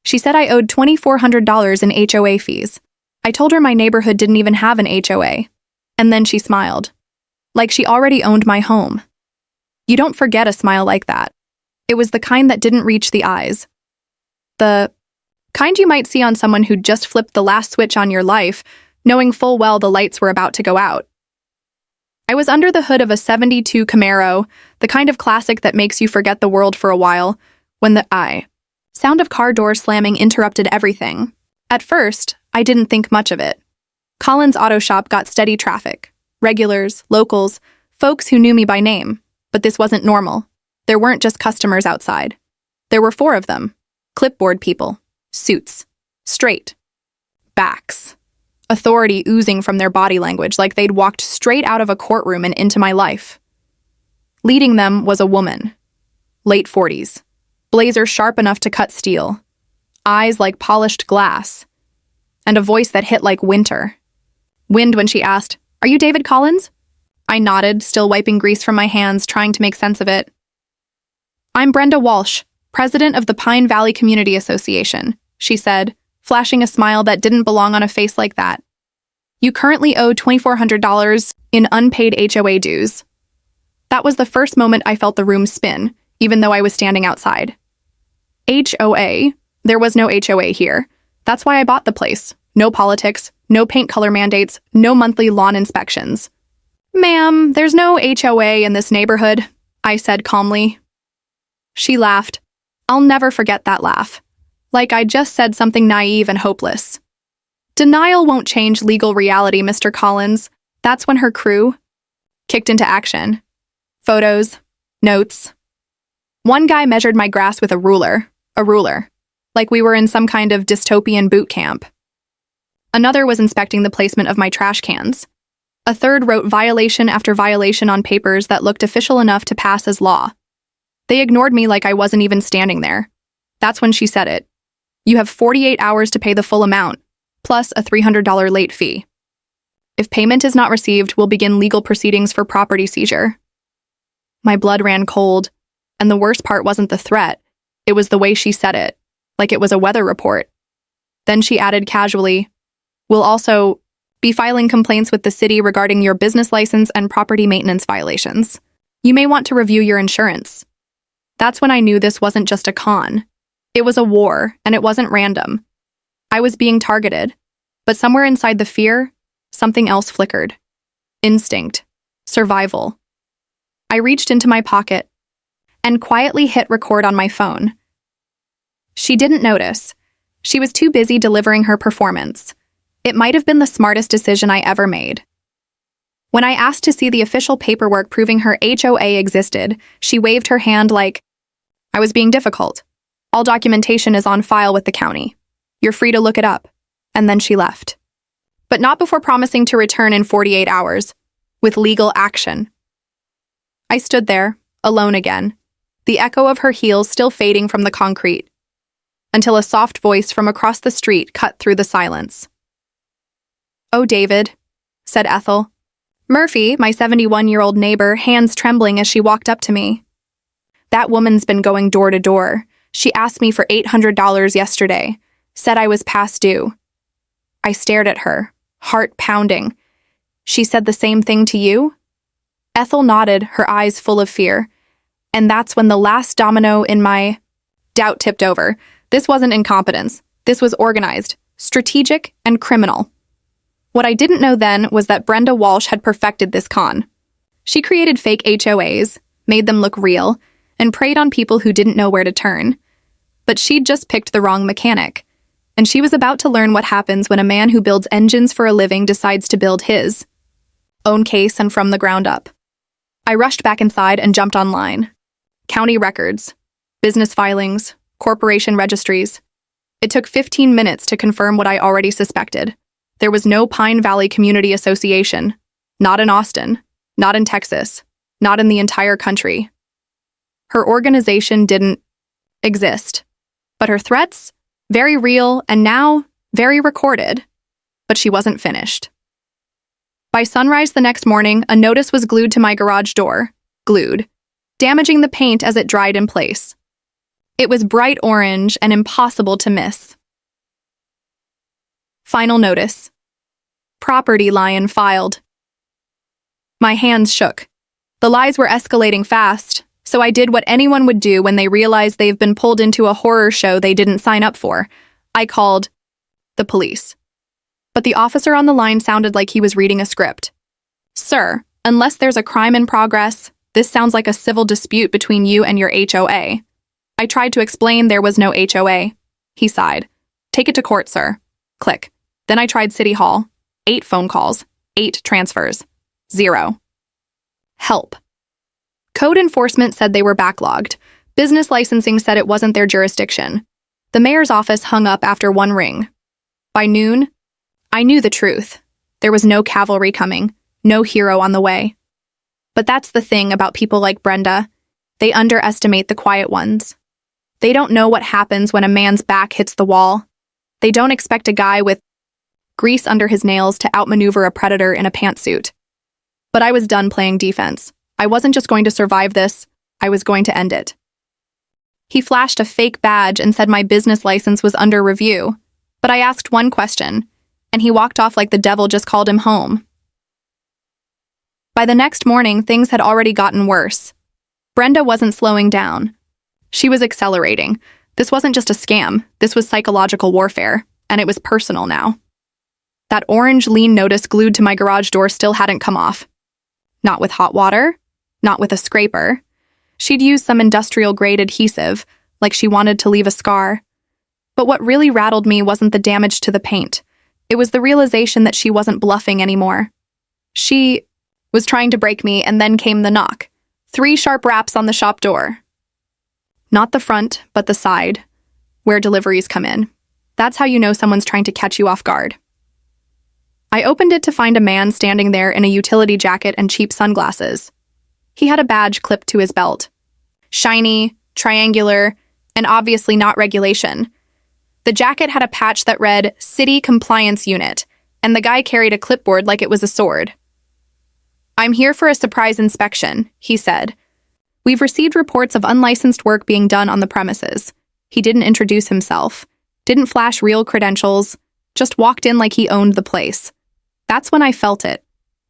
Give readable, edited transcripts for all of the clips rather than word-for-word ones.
She said I owed $2,400 in HOA fees. I told her my neighborhood didn't even have an HOA. And then she smiled. Like she already owned my home. You don't forget a smile like that. It was the kind that didn't reach the eyes. The kind you might see on someone who'd just flipped the last switch on your life, knowing full well the lights were about to go out. I was under the hood of a '72 Camaro, the kind of classic that makes you forget the world for a while, when the sound of car doors slamming interrupted everything. At first, I didn't think much of it. Collins' auto shop got steady traffic. Regulars, locals, folks who knew me by name. But this wasn't normal. There weren't just customers outside. There were 4 of them. Clipboard people. Suits. Straight. Backs. Authority oozing from their body language like they'd walked straight out of a courtroom and into my life. Leading them was a woman. Late 40s. Blazer sharp enough to cut steel. Eyes like polished glass. And a voice that hit like winter. Wind when she asked, "Are you David Collins?" I nodded, still wiping grease from my hands, trying to make sense of it. "I'm Brenda Walsh, president of the Pine Valley Community Association," she said, flashing a smile that didn't belong on a face like that. "You currently owe $2,400 in unpaid HOA dues." That was the first moment I felt the room spin, even though I was standing outside. HOA? There was no HOA here. That's why I bought the place. No politics, no paint color mandates, no monthly lawn inspections. "Ma'am, there's no HOA in this neighborhood," I said calmly. She laughed. I'll never forget that laugh. Like I just said something naive and hopeless. "Denial won't change legal reality, Mr. Collins." That's when her crew kicked into action. Photos, notes. One guy measured my grass with a ruler, like we were in some kind of dystopian boot camp. Another was inspecting the placement of my trash cans. A third wrote violation after violation on papers that looked official enough to pass as law. They ignored me like I wasn't even standing there. That's when she said it. "You have 48 hours to pay the full amount, plus a $300 late fee. If payment is not received, we'll begin legal proceedings for property seizure." My blood ran cold, and the worst part wasn't the threat. It was the way she said it, like it was a weather report. Then she added casually, "We'll also be filing complaints with the city regarding your business license and property maintenance violations. You may want to review your insurance." That's when I knew this wasn't just a con. It was a war, and it wasn't random. I was being targeted, but somewhere inside the fear, something else flickered. Instinct. Survival. I reached into my pocket and quietly hit record on my phone. She didn't notice. She was too busy delivering her performance. It might have been the smartest decision I ever made. When I asked to see the official paperwork proving her HOA existed, she waved her hand like I was being difficult. "All documentation is on file with the county. You're free to look it up." And then she left. But not before promising to return in 48 hours, with legal action. I stood there, alone again, the echo of her heels still fading from the concrete, until a soft voice from across the street cut through the silence. "Oh, David," said Ethel. Murphy, my 71-year-old neighbor, hands trembling as she walked up to me. "That woman's been going door to door. She asked me for $800 yesterday, said I was past due." I stared at her, heart pounding. "She said the same thing to you?" Ethel nodded, her eyes full of fear. And that's when the last domino in my doubt tipped over. This wasn't incompetence. This was organized, strategic, and criminal. What I didn't know then was that Brenda Walsh had perfected this con. She created fake HOAs, made them look real, and preyed on people who didn't know where to turn. But she'd just picked the wrong mechanic. And she was about to learn what happens when a man who builds engines for a living decides to build his own case and from the ground up. I rushed back inside and jumped online. County records, business filings, corporation registries. It took 15 minutes to confirm what I already suspected. There was no Pine Valley Community Association. Not in Austin. Not in Texas. Not in the entire country. Her organization didn't exist. But her threats? Very real and now very recorded. But she wasn't finished. By sunrise the next morning, a notice was glued to my garage door. Glued. Damaging the paint as it dried in place. It was bright orange and impossible to miss. Final notice. Property lion filed. My hands shook. The lies were escalating fast, so I did what anyone would do when they realize they've been pulled into a horror show they didn't sign up for. I called the police. But the officer on the line sounded like he was reading a script. Sir, unless there's a crime in progress, this sounds like a civil dispute between you and your HOA. I tried to explain there was no HOA. He sighed. Take it to court, sir. Click. Then I tried City Hall. 8 phone calls. 8 transfers. 0. Help. Code enforcement said they were backlogged. Business licensing said it wasn't their jurisdiction. The mayor's office hung up after 1 ring. By noon, I knew the truth. There was no cavalry coming, no hero on the way. But that's the thing about people like Brenda. They underestimate the quiet ones. They don't know what happens when a man's back hits the wall. They don't expect a guy with grease under his nails to outmaneuver a predator in a pantsuit. But I was done playing defense. I wasn't just going to survive this, I was going to end it. He flashed a fake badge and said my business license was under review, but I asked one question, and he walked off like the devil just called him home. By the next morning, things had already gotten worse. Brenda wasn't slowing down. She was accelerating. This wasn't just a scam, this was psychological warfare, and it was personal now. That orange lien notice glued to my garage door still hadn't come off. Not with hot water, not with a scraper. She'd used some industrial-grade adhesive, like she wanted to leave a scar. But what really rattled me wasn't the damage to the paint. It was the realization that she wasn't bluffing anymore. She was trying to break me, and then came the knock. 3 sharp raps on the shop door. Not the front, but the side, where deliveries come in. That's how you know someone's trying to catch you off guard. I opened it to find a man standing there in a utility jacket and cheap sunglasses. He had a badge clipped to his belt. Shiny, triangular, and obviously not regulation. The jacket had a patch that read City Compliance Unit, and the guy carried a clipboard like it was a sword. I'm here for a surprise inspection, he said. We've received reports of unlicensed work being done on the premises. He didn't introduce himself, didn't flash real credentials, just walked in like he owned the place. That's when I felt it.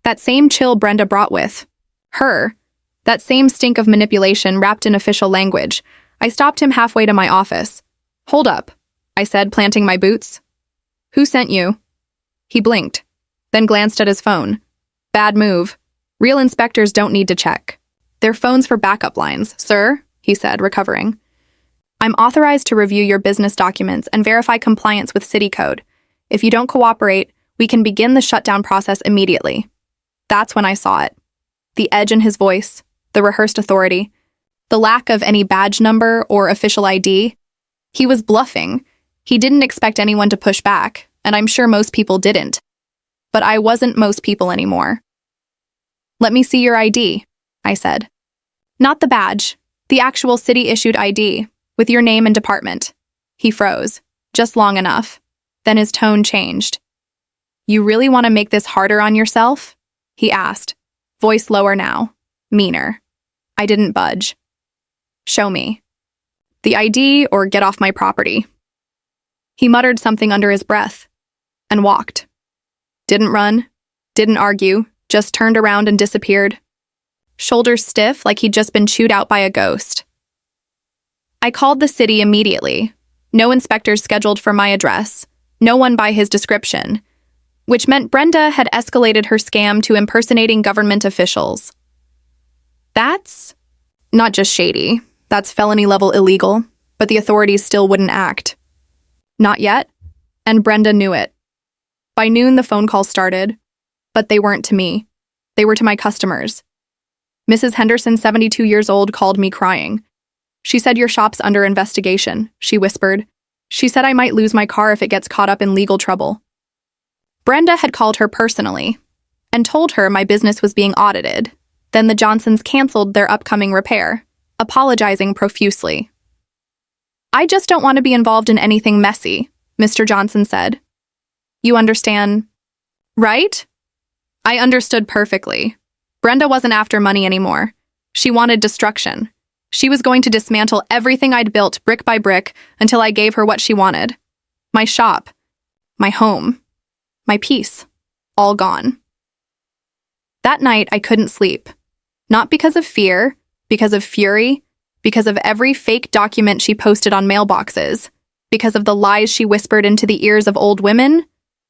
That same chill Brenda brought with her. That same stink of manipulation wrapped in official language. I stopped him halfway to my office. Hold up, I said, planting my boots. Who sent you? He blinked, then glanced at his phone. Bad move. Real inspectors don't need to check. They're phones for backup lines, sir, he said, recovering. I'm authorized to review your business documents and verify compliance with city code. If you don't cooperate, we can begin the shutdown process immediately. That's when I saw it. The edge in his voice, the rehearsed authority, the lack of any badge number or official ID. He was bluffing. He didn't expect anyone to push back, and I'm sure most people didn't. But I wasn't most people anymore. Let me see your ID, I said. Not the badge, the actual city-issued ID, with your name and department. He froze, just long enough. Then his tone changed. You really want to make this harder on yourself? He asked, voice lower now, meaner. I didn't budge. Show me. The ID or get off my property. He muttered something under his breath and walked. Didn't run, didn't argue, just turned around and disappeared. Shoulders stiff like he'd just been chewed out by a ghost. I called the city immediately. No inspectors scheduled for my address. No one by his description. Which meant Brenda had escalated her scam to impersonating government officials. That's not just shady. That's felony-level illegal, but the authorities still wouldn't act. Not yet, and Brenda knew it. By noon, the phone calls started, but they weren't to me. They were to my customers. Mrs. Henderson, 72 years old, called me crying. She said, your shop's under investigation, she whispered. She said I might lose my car if it gets caught up in legal trouble. Brenda had called her personally and told her my business was being audited. Then the Johnsons canceled their upcoming repair, apologizing profusely. I just don't want to be involved in anything messy, Mr. Johnson said. You understand, right? I understood perfectly. Brenda wasn't after money anymore. She wanted destruction. She was going to dismantle everything I'd built brick by brick until I gave her what she wanted. My shop, my home, my peace, all gone. That night, I couldn't sleep. Not because of fear, because of fury, because of every fake document she posted on mailboxes, because of the lies she whispered into the ears of old women,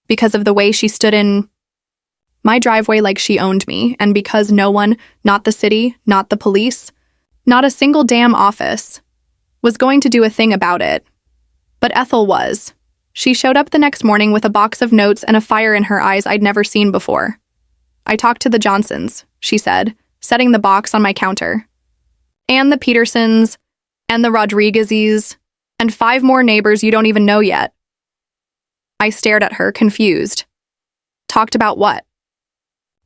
because of the way she stood in my driveway like she owned me, and because no one, not the city, not the police, not a single damn office, was going to do a thing about it. But Ethel was. She showed up the next morning with a box of notes and a fire in her eyes I'd never seen before. "I talked to the Johnsons," she said, setting the box on my counter. "And the Petersons, and the Rodriguezes, and 5 more neighbors you don't even know yet." I stared at her, confused. "Talked about what?"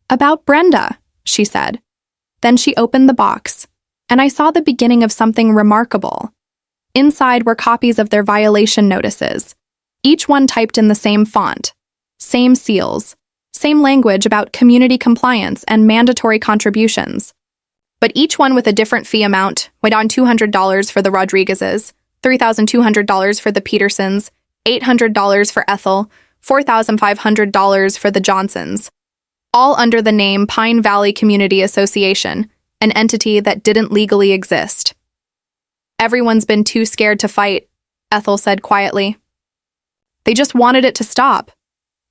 "About Brenda," she said. Then she opened the box, and I saw the beginning of something remarkable. Inside were copies of their violation notices, each one typed in the same font, same seals, same language about community compliance and mandatory contributions. But each one with a different fee amount, weighed on $200 for the Rodriguezes, $3,200 for the Petersons, $800 for Ethel, $4,500 for the Johnsons, all under the name Pine Valley Community Association, an entity that didn't legally exist. "Everyone's been too scared to fight," Ethel said quietly. "They just wanted it to stop."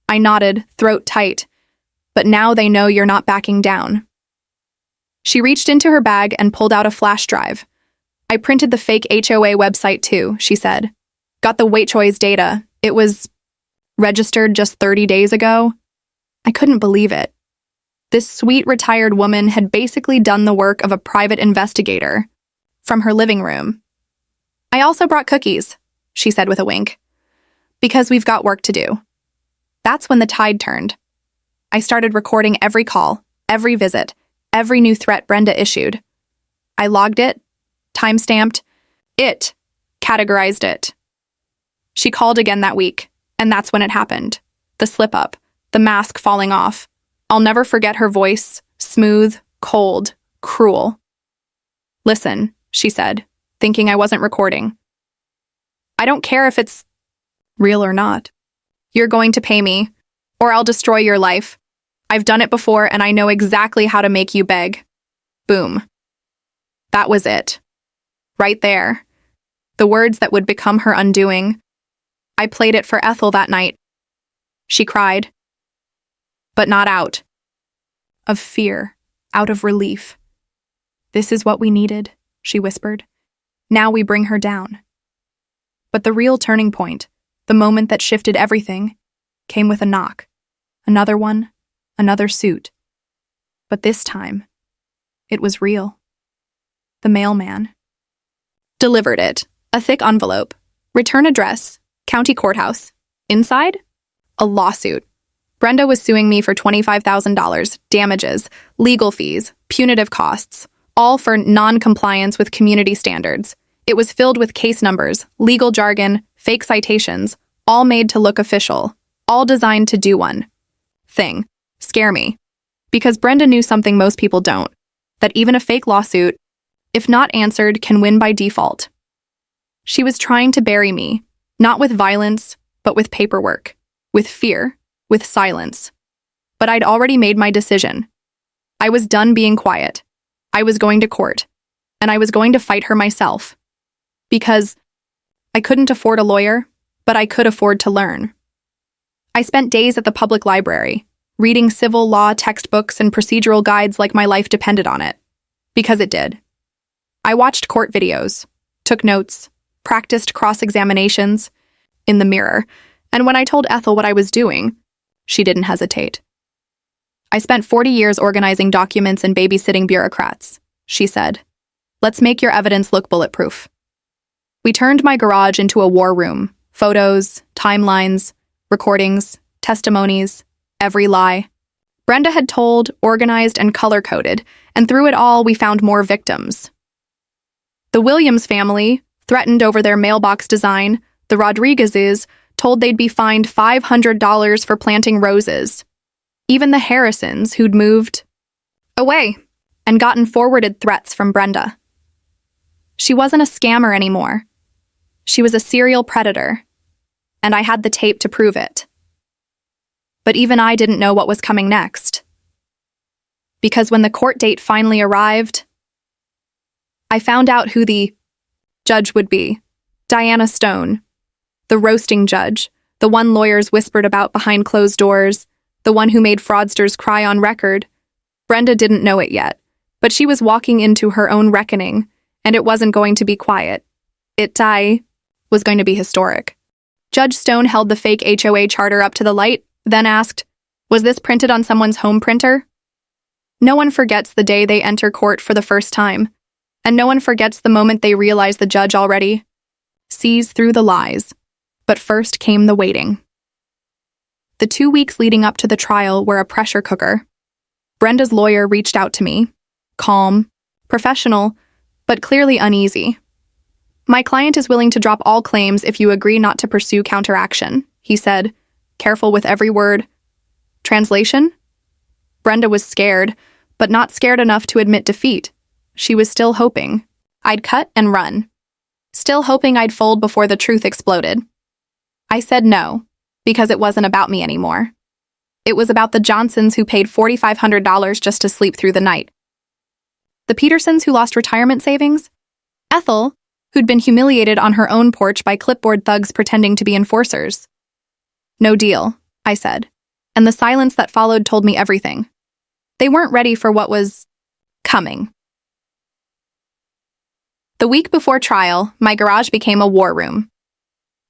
I nodded, throat tight. "But now they know you're not backing down." She reached into her bag and pulled out a flash drive. "I printed the fake HOA website too," she said. "Got the WaitChoice data. It was registered just 30 days ago." I couldn't believe it. This sweet retired woman had basically done the work of a private investigator from her living room. "I also brought cookies," she said with a wink, "because we've got work to do." That's when the tide turned. I started recording every call, every visit, every new threat Brenda issued. I logged it, timestamped it, categorized it. She called again that week, and that's when it happened. The slip-up, the mask falling off. I'll never forget her voice, smooth, cold, cruel. "Listen," she said, thinking I wasn't recording. "I don't care if it's real or not. You're going to pay me, or I'll destroy your life. I've done it before and I know exactly how to make you beg." Boom. That was it. Right there. The words that would become her undoing. I played it for Ethel that night. She cried. But not out of fear, out of relief. "This is what we needed," she whispered. "Now we bring her down." But the real turning point, the moment that shifted everything, came with a knock. Another one, another suit. But this time, it was real. The mailman delivered it, a thick envelope, return address, county courthouse. Inside, a lawsuit. Brenda was suing me for $25,000, damages, legal fees, punitive costs, all for non-compliance with community standards. It was filled with case numbers, legal jargon, fake citations, all made to look official, all designed to do one thing: scare me. Because Brenda knew something most people don't, that even a fake lawsuit, if not answered, can win by default. She was trying to bury me, not with violence, but with paperwork, with fear, with silence. But I'd already made my decision. I was done being quiet. I was going to court, and I was going to fight her myself. Because I couldn't afford a lawyer, but I could afford to learn. I spent days at the public library, reading civil law textbooks and procedural guides like my life depended on it. Because it did. I watched court videos, took notes, practiced cross-examinations in the mirror, and when I told Ethel what I was doing, she didn't hesitate. "I spent 40 years organizing documents and babysitting bureaucrats," she said. "Let's make your evidence look bulletproof." We turned my garage into a war room. Photos, timelines, recordings, testimonies, every lie. Brenda had told, organized, and color-coded, and through it all, we found more victims. The Williams family, threatened over their mailbox design. The Rodriguezes, told they'd be fined $500 for planting roses. Even the Harrisons, who'd moved away and gotten forwarded threats from Brenda. She wasn't a scammer anymore. She was a serial predator, and I had the tape to prove it. But even I didn't know what was coming next. Because when the court date finally arrived, I found out who the judge would be. Diana Stone, the roasting judge, the one lawyers whispered about behind closed doors, the one who made fraudsters cry on record. Brenda didn't know it yet, but she was walking into her own reckoning, and it wasn't going to be quiet. It was going to be historic. Judge Stone held the fake HOA charter up to the light, then asked, "Was this printed on someone's home printer?" No one forgets the day they enter court for the first time, and no one forgets the moment they realize the judge already sees through the lies. But first came the waiting. The 2 weeks leading up to the trial were a pressure cooker. Brenda's lawyer reached out to me, calm, professional, but clearly uneasy. "My client is willing to drop all claims if you agree not to pursue counteraction," he said, careful with every word. Translation? Brenda was scared, but not scared enough to admit defeat. She was still hoping I'd cut and run. Still hoping I'd fold before the truth exploded. I said no, because it wasn't about me anymore. It was about the Johnsons who paid $4,500 just to sleep through the night. The Petersons who lost retirement savings? Ethel, who'd been humiliated on her own porch by clipboard thugs pretending to be enforcers. "No deal," I said, and the silence that followed told me everything. They weren't ready for what was coming. The week before trial, my garage became a war room.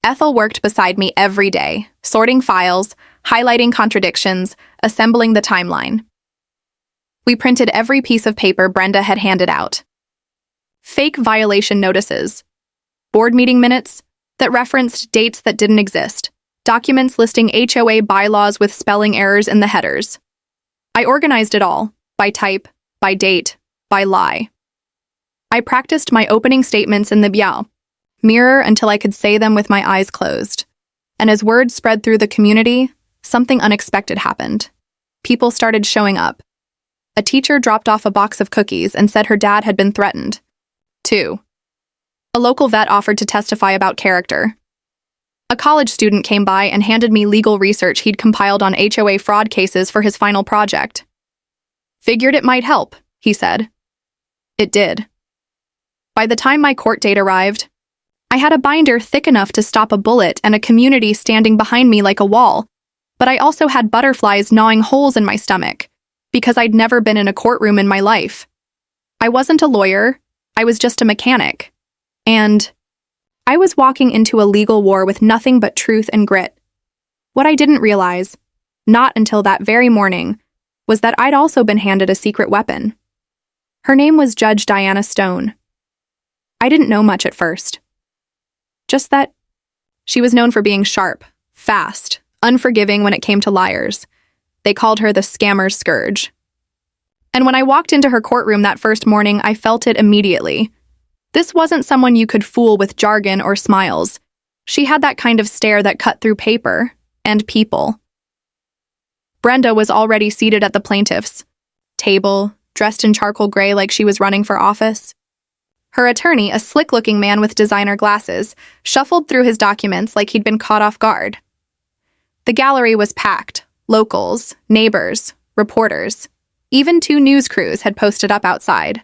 Ethel worked beside me every day, sorting files, highlighting contradictions, assembling the timeline. We printed every piece of paper Brenda had handed out. Fake violation notices, board meeting minutes that referenced dates that didn't exist, documents listing HOA bylaws with spelling errors in the headers. I organized it all, by type, by date, by lie. I practiced my opening statements in the mirror until I could say them with my eyes closed. And as word spread through the community, something unexpected happened. People started showing up. A teacher dropped off a box of cookies and said her dad had been threatened. 2. A local vet offered to testify about character. A college student came by and handed me legal research he'd compiled on HOA fraud cases for his final project. "Figured it might help," he said. It did. By the time my court date arrived, I had a binder thick enough to stop a bullet and a community standing behind me like a wall, but I also had butterflies gnawing holes in my stomach, because I'd never been in a courtroom in my life. I wasn't a lawyer, I was just a mechanic. And I was walking into a legal war with nothing but truth and grit. What I didn't realize, not until that very morning, was that I'd also been handed a secret weapon. Her name was Judge Diana Stone. I didn't know much at first. Just that she was known for being sharp, fast, unforgiving when it came to liars. They called her the scammer's scourge. And when I walked into her courtroom that first morning, I felt it immediately. This wasn't someone you could fool with jargon or smiles. She had that kind of stare that cut through paper and people. Brenda was already seated at the plaintiff's table, dressed in charcoal gray like she was running for office. Her attorney, a slick-looking man with designer glasses, shuffled through his documents like he'd been caught off guard. The gallery was packed. Locals, neighbors, reporters. Even 2 news crews had posted up outside.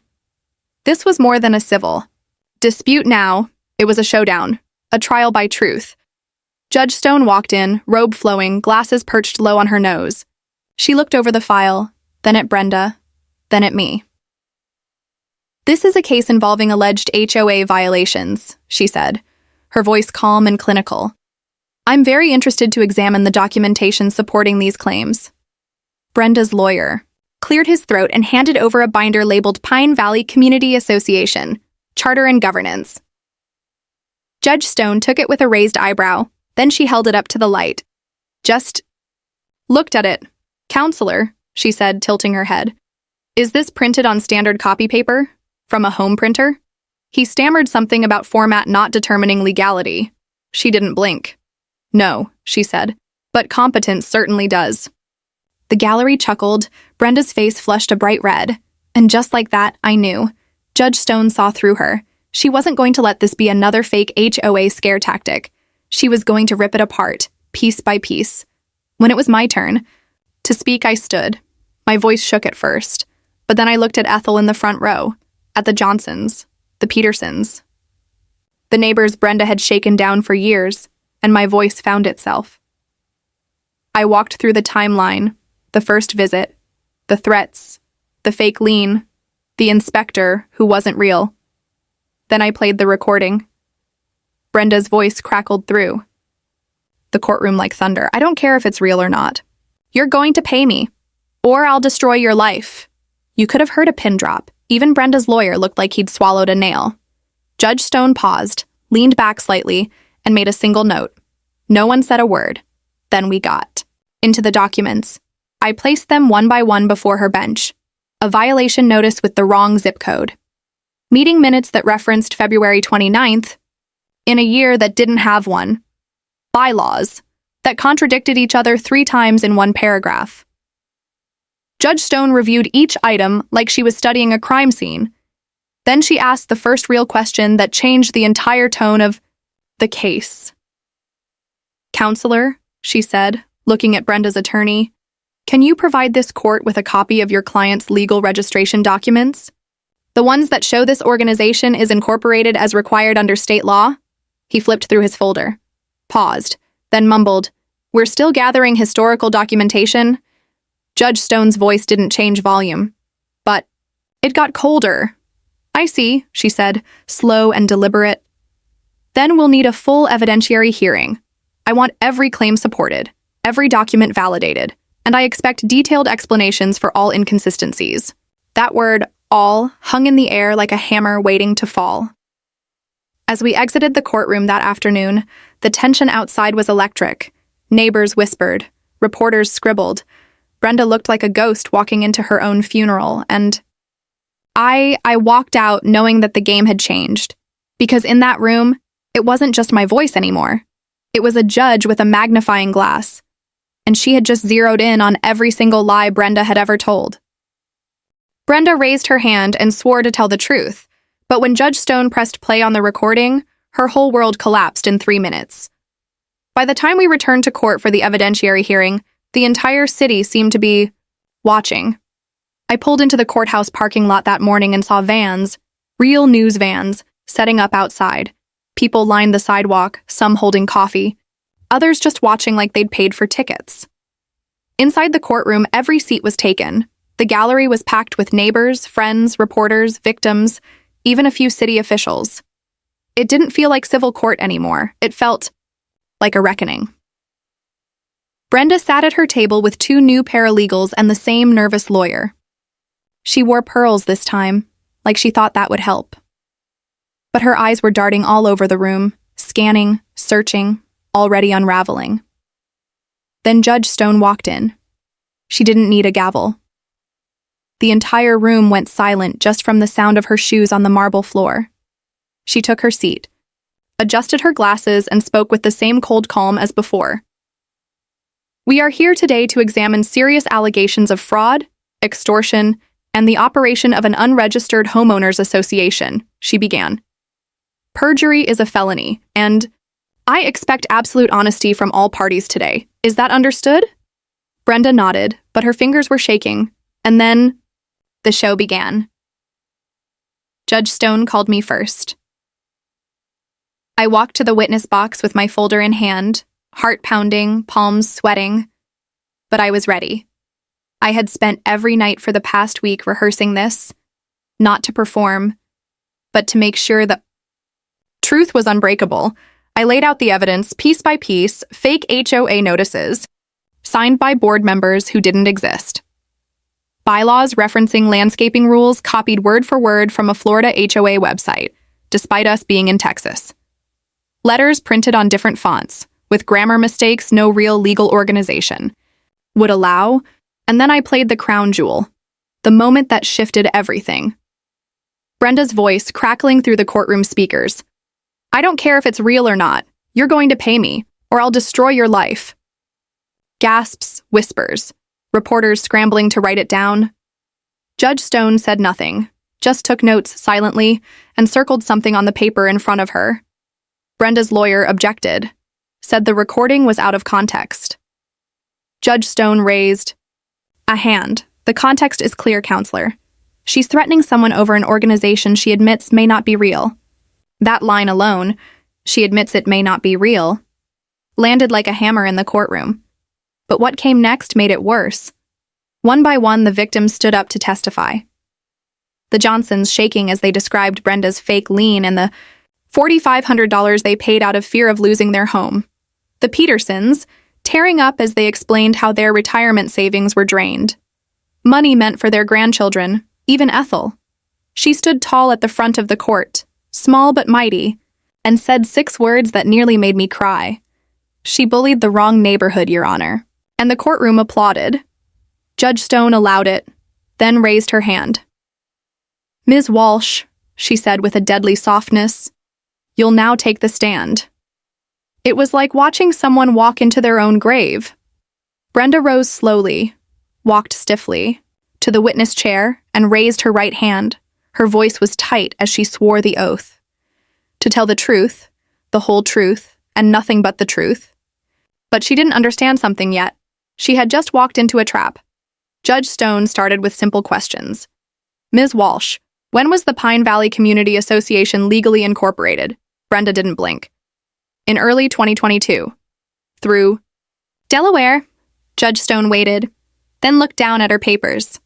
This was more than a civil dispute now. It was a showdown, a trial by truth. Judge Stone walked in, robe flowing, glasses perched low on her nose. She looked over the file, then at Brenda, then at me. "This is a case involving alleged HOA violations," she said, her voice calm and clinical. "I'm very interested to examine the documentation supporting these claims." Brenda's lawyer cleared his throat and handed over a binder labeled Pine Valley Community Association, Charter and Governance. Judge Stone took it with a raised eyebrow, then she held it up to the light. "Just looked at it. Counselor," she said, tilting her head. "Is this printed on standard copy paper? From a home printer?" He stammered something about format not determining legality. She didn't blink. "No," she said, "but competence certainly does." The gallery chuckled, Brenda's face flushed a bright red, and just like that, I knew. Judge Stone saw through her. She wasn't going to let this be another fake HOA scare tactic. She was going to rip it apart, piece by piece. When it was my turn to speak, I stood. My voice shook at first, but then I looked at Ethel in the front row, at the Johnsons, the Petersons. The neighbors Brenda had shaken down for years, and my voice found itself. I walked through the timeline, the first visit, the threats, the fake lien, the inspector who wasn't real. Then I played the recording. Brenda's voice crackled through the courtroom like thunder. I don't care if it's real or not. You're going to pay me, or I'll destroy your life. You could have heard a pin drop. Even Brenda's lawyer looked like he'd swallowed a nail. Judge Stone paused, leaned back slightly, and made a single note. No one said a word. Then we got into the documents. I placed them one by one before her bench. A violation notice with the wrong zip code. Meeting minutes that referenced February 29th, in a year that didn't have one. Bylaws that contradicted each other 3 times in one paragraph. Judge Stone reviewed each item like she was studying a crime scene. Then she asked the first real question that changed the entire tone of the case. "Counselor," she said, looking at Brenda's attorney, "can you provide this court with a copy of your client's legal registration documents? The ones that show this organization is incorporated as required under state law?" He flipped through his folder, paused, then mumbled, "We're still gathering historical documentation." Judge Stone's voice didn't change volume, but it got colder. "I see," she said, slow and deliberate. "Then we'll need a full evidentiary hearing. I want every claim supported, every document validated, and I expect detailed explanations for all inconsistencies." That word, all, hung in the air like a hammer waiting to fall. As we exited the courtroom that afternoon, the tension outside was electric. Neighbors whispered, reporters scribbled. Brenda looked like a ghost walking into her own funeral, and I walked out knowing that the game had changed. Because in that room, it wasn't just my voice anymore. It was a judge with a magnifying glass, and she had just zeroed in on every single lie Brenda had ever told. Brenda raised her hand and swore to tell the truth, but when Judge Stone pressed play on the recording, her whole world collapsed in 3 minutes. By the time we returned to court for the evidentiary hearing, the entire city seemed to be watching. I pulled into the courthouse parking lot that morning and saw vans, real news vans, setting up outside. People lined the sidewalk, some holding coffee, others just watching like they'd paid for tickets. Inside the courtroom, every seat was taken. The gallery was packed with neighbors, friends, reporters, victims, even a few city officials. It didn't feel like civil court anymore. It felt like a reckoning. Brenda sat at her table with 2 new paralegals and the same nervous lawyer. She wore pearls this time, like she thought that would help. But her eyes were darting all over the room, scanning, searching, already unraveling. Then Judge Stone walked in. She didn't need a gavel. The entire room went silent just from the sound of her shoes on the marble floor. She took her seat, adjusted her glasses, and spoke with the same cold calm as before. "We are here today to examine serious allegations of fraud, extortion, and the operation of an unregistered homeowners association," she began. "Perjury is a felony, and I expect absolute honesty from all parties today. Is that understood?" Brenda nodded, but her fingers were shaking, and then the show began. Judge Stone called me first. I walked to the witness box with my folder in hand, heart pounding, palms sweating. But I was ready. I had spent every night for the past week rehearsing this, not to perform, but to make sure the truth was unbreakable. I laid out the evidence piece by piece, fake HOA notices, signed by board members who didn't exist. Bylaws referencing landscaping rules copied word for word from a Florida HOA website, despite us being in Texas. Letters printed on different fonts, with grammar mistakes no real legal organization would allow, and then I played the crown jewel, the moment that shifted everything. Brenda's voice crackling through the courtroom speakers. "I don't care if it's real or not. You're going to pay me, or I'll destroy your life." Gasps, whispers, reporters scrambling to write it down. Judge Stone said nothing, just took notes silently and circled something on the paper in front of her. Brenda's lawyer objected, said the recording was out of context. Judge Stone raised a hand. The context is clear, counselor. She's threatening someone over an organization she admits may not be real. That line alone, she admits it may not be real, landed like a hammer in the courtroom. But what came next made it worse. One by one, the victims stood up to testify. The Johnsons shaking as they described Brenda's fake lien and the $4,500 they paid out of fear of losing their home. The Petersons tearing up as they explained how their retirement savings were drained. Money meant for their grandchildren, even Ethel. She stood tall at the front of the court, small but mighty, and said 6 words that nearly made me cry. She bullied the wrong neighborhood, Your Honor. And the courtroom applauded. Judge Stone allowed it, then raised her hand. Ms. Walsh, she said with a deadly softness, you'll now take the stand. It was like watching someone walk into their own grave. Brenda rose slowly, walked stiffly, to the witness chair and raised her right hand. Her voice was tight as she swore the oath. To tell the truth, the whole truth, and nothing but the truth. But she didn't understand something yet. She had just walked into a trap. Judge Stone started with simple questions. Ms. Walsh, when was the Pine Valley Community Association legally incorporated? Brenda didn't blink. In early 2022. Through Delaware. Judge Stone waited, then looked down at her papers.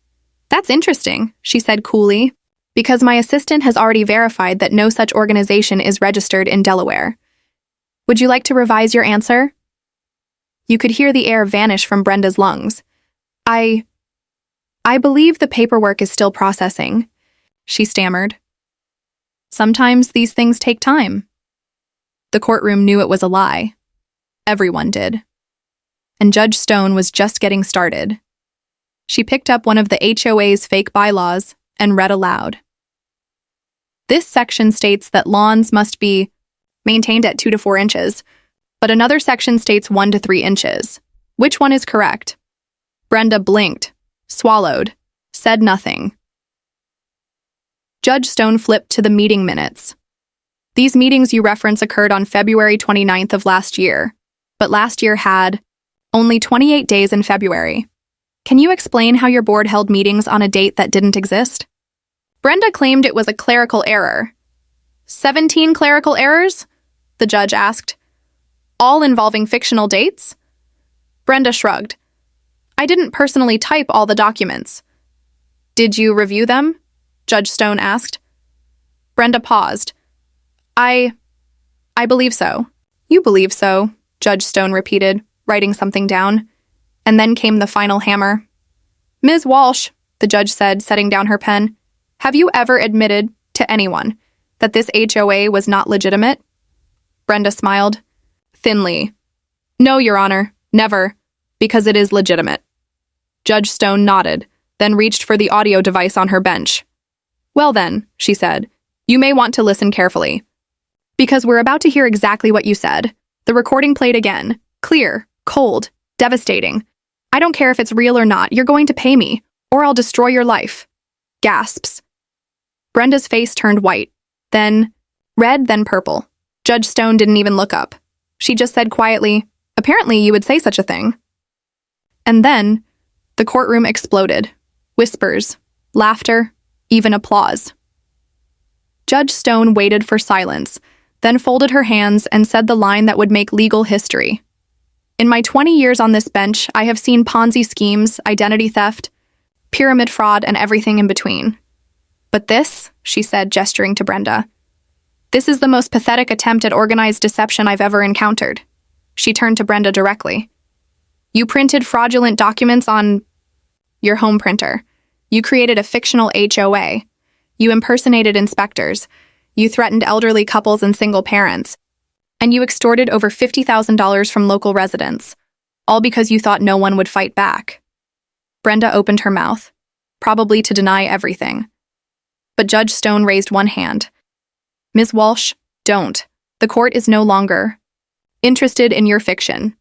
That's interesting, she said coolly, because my assistant has already verified that no such organization is registered in Delaware. Would you like to revise your answer? You could hear the air vanish from Brenda's lungs. I believe the paperwork is still processing, she stammered. Sometimes these things take time. The courtroom knew it was a lie. Everyone did. And Judge Stone was just getting started. She picked up one of the HOA's fake bylaws and read aloud. This section states that lawns must be maintained at 2 to 4 inches, but another section states 1 to 3 inches. Which one is correct? Brenda blinked, swallowed, said nothing. Judge Stone flipped to the meeting minutes. These meetings you reference occurred on February 29th of last year, but last year had only 28 days in February. Can you explain how your board held meetings on a date that didn't exist? Brenda claimed it was a clerical error. 17 clerical errors? The judge asked. All involving fictional dates? Brenda shrugged. I didn't personally type all the documents. Did you review them? Judge Stone asked. Brenda paused. I believe so. You believe so, Judge Stone repeated, writing something down. And then came the final hammer. Ms. Walsh, the judge said, setting down her pen, have you ever admitted to anyone that this HOA was not legitimate? Brenda smiled. Thinly. No, Your Honor, never, because it is legitimate. Judge Stone nodded, then reached for the audio device on her bench. Well then, she said, you may want to listen carefully. Because we're about to hear exactly what you said. The recording played again. Clear, cold, devastating. I don't care if it's real or not, you're going to pay me, or I'll destroy your life. Gasps. Brenda's face turned white, then red, then purple. Judge Stone didn't even look up. She just said quietly, apparently you would say such a thing. And then, the courtroom exploded. Whispers, laughter, even applause. Judge Stone waited for silence, then folded her hands and said the line that would make legal history. In my 20 years on this bench, I have seen Ponzi schemes, identity theft, pyramid fraud, and everything in between. But this, she said, gesturing to Brenda, this is the most pathetic attempt at organized deception I've ever encountered. She turned to Brenda directly. You printed fraudulent documents on your home printer. You created a fictional HOA. You impersonated inspectors. You threatened elderly couples and single parents. And you extorted over $50,000 from local residents, all because you thought no one would fight back. Brenda opened her mouth, probably to deny everything. But Judge Stone raised one hand. Ms. Walsh, don't. The court is no longer interested in your fiction.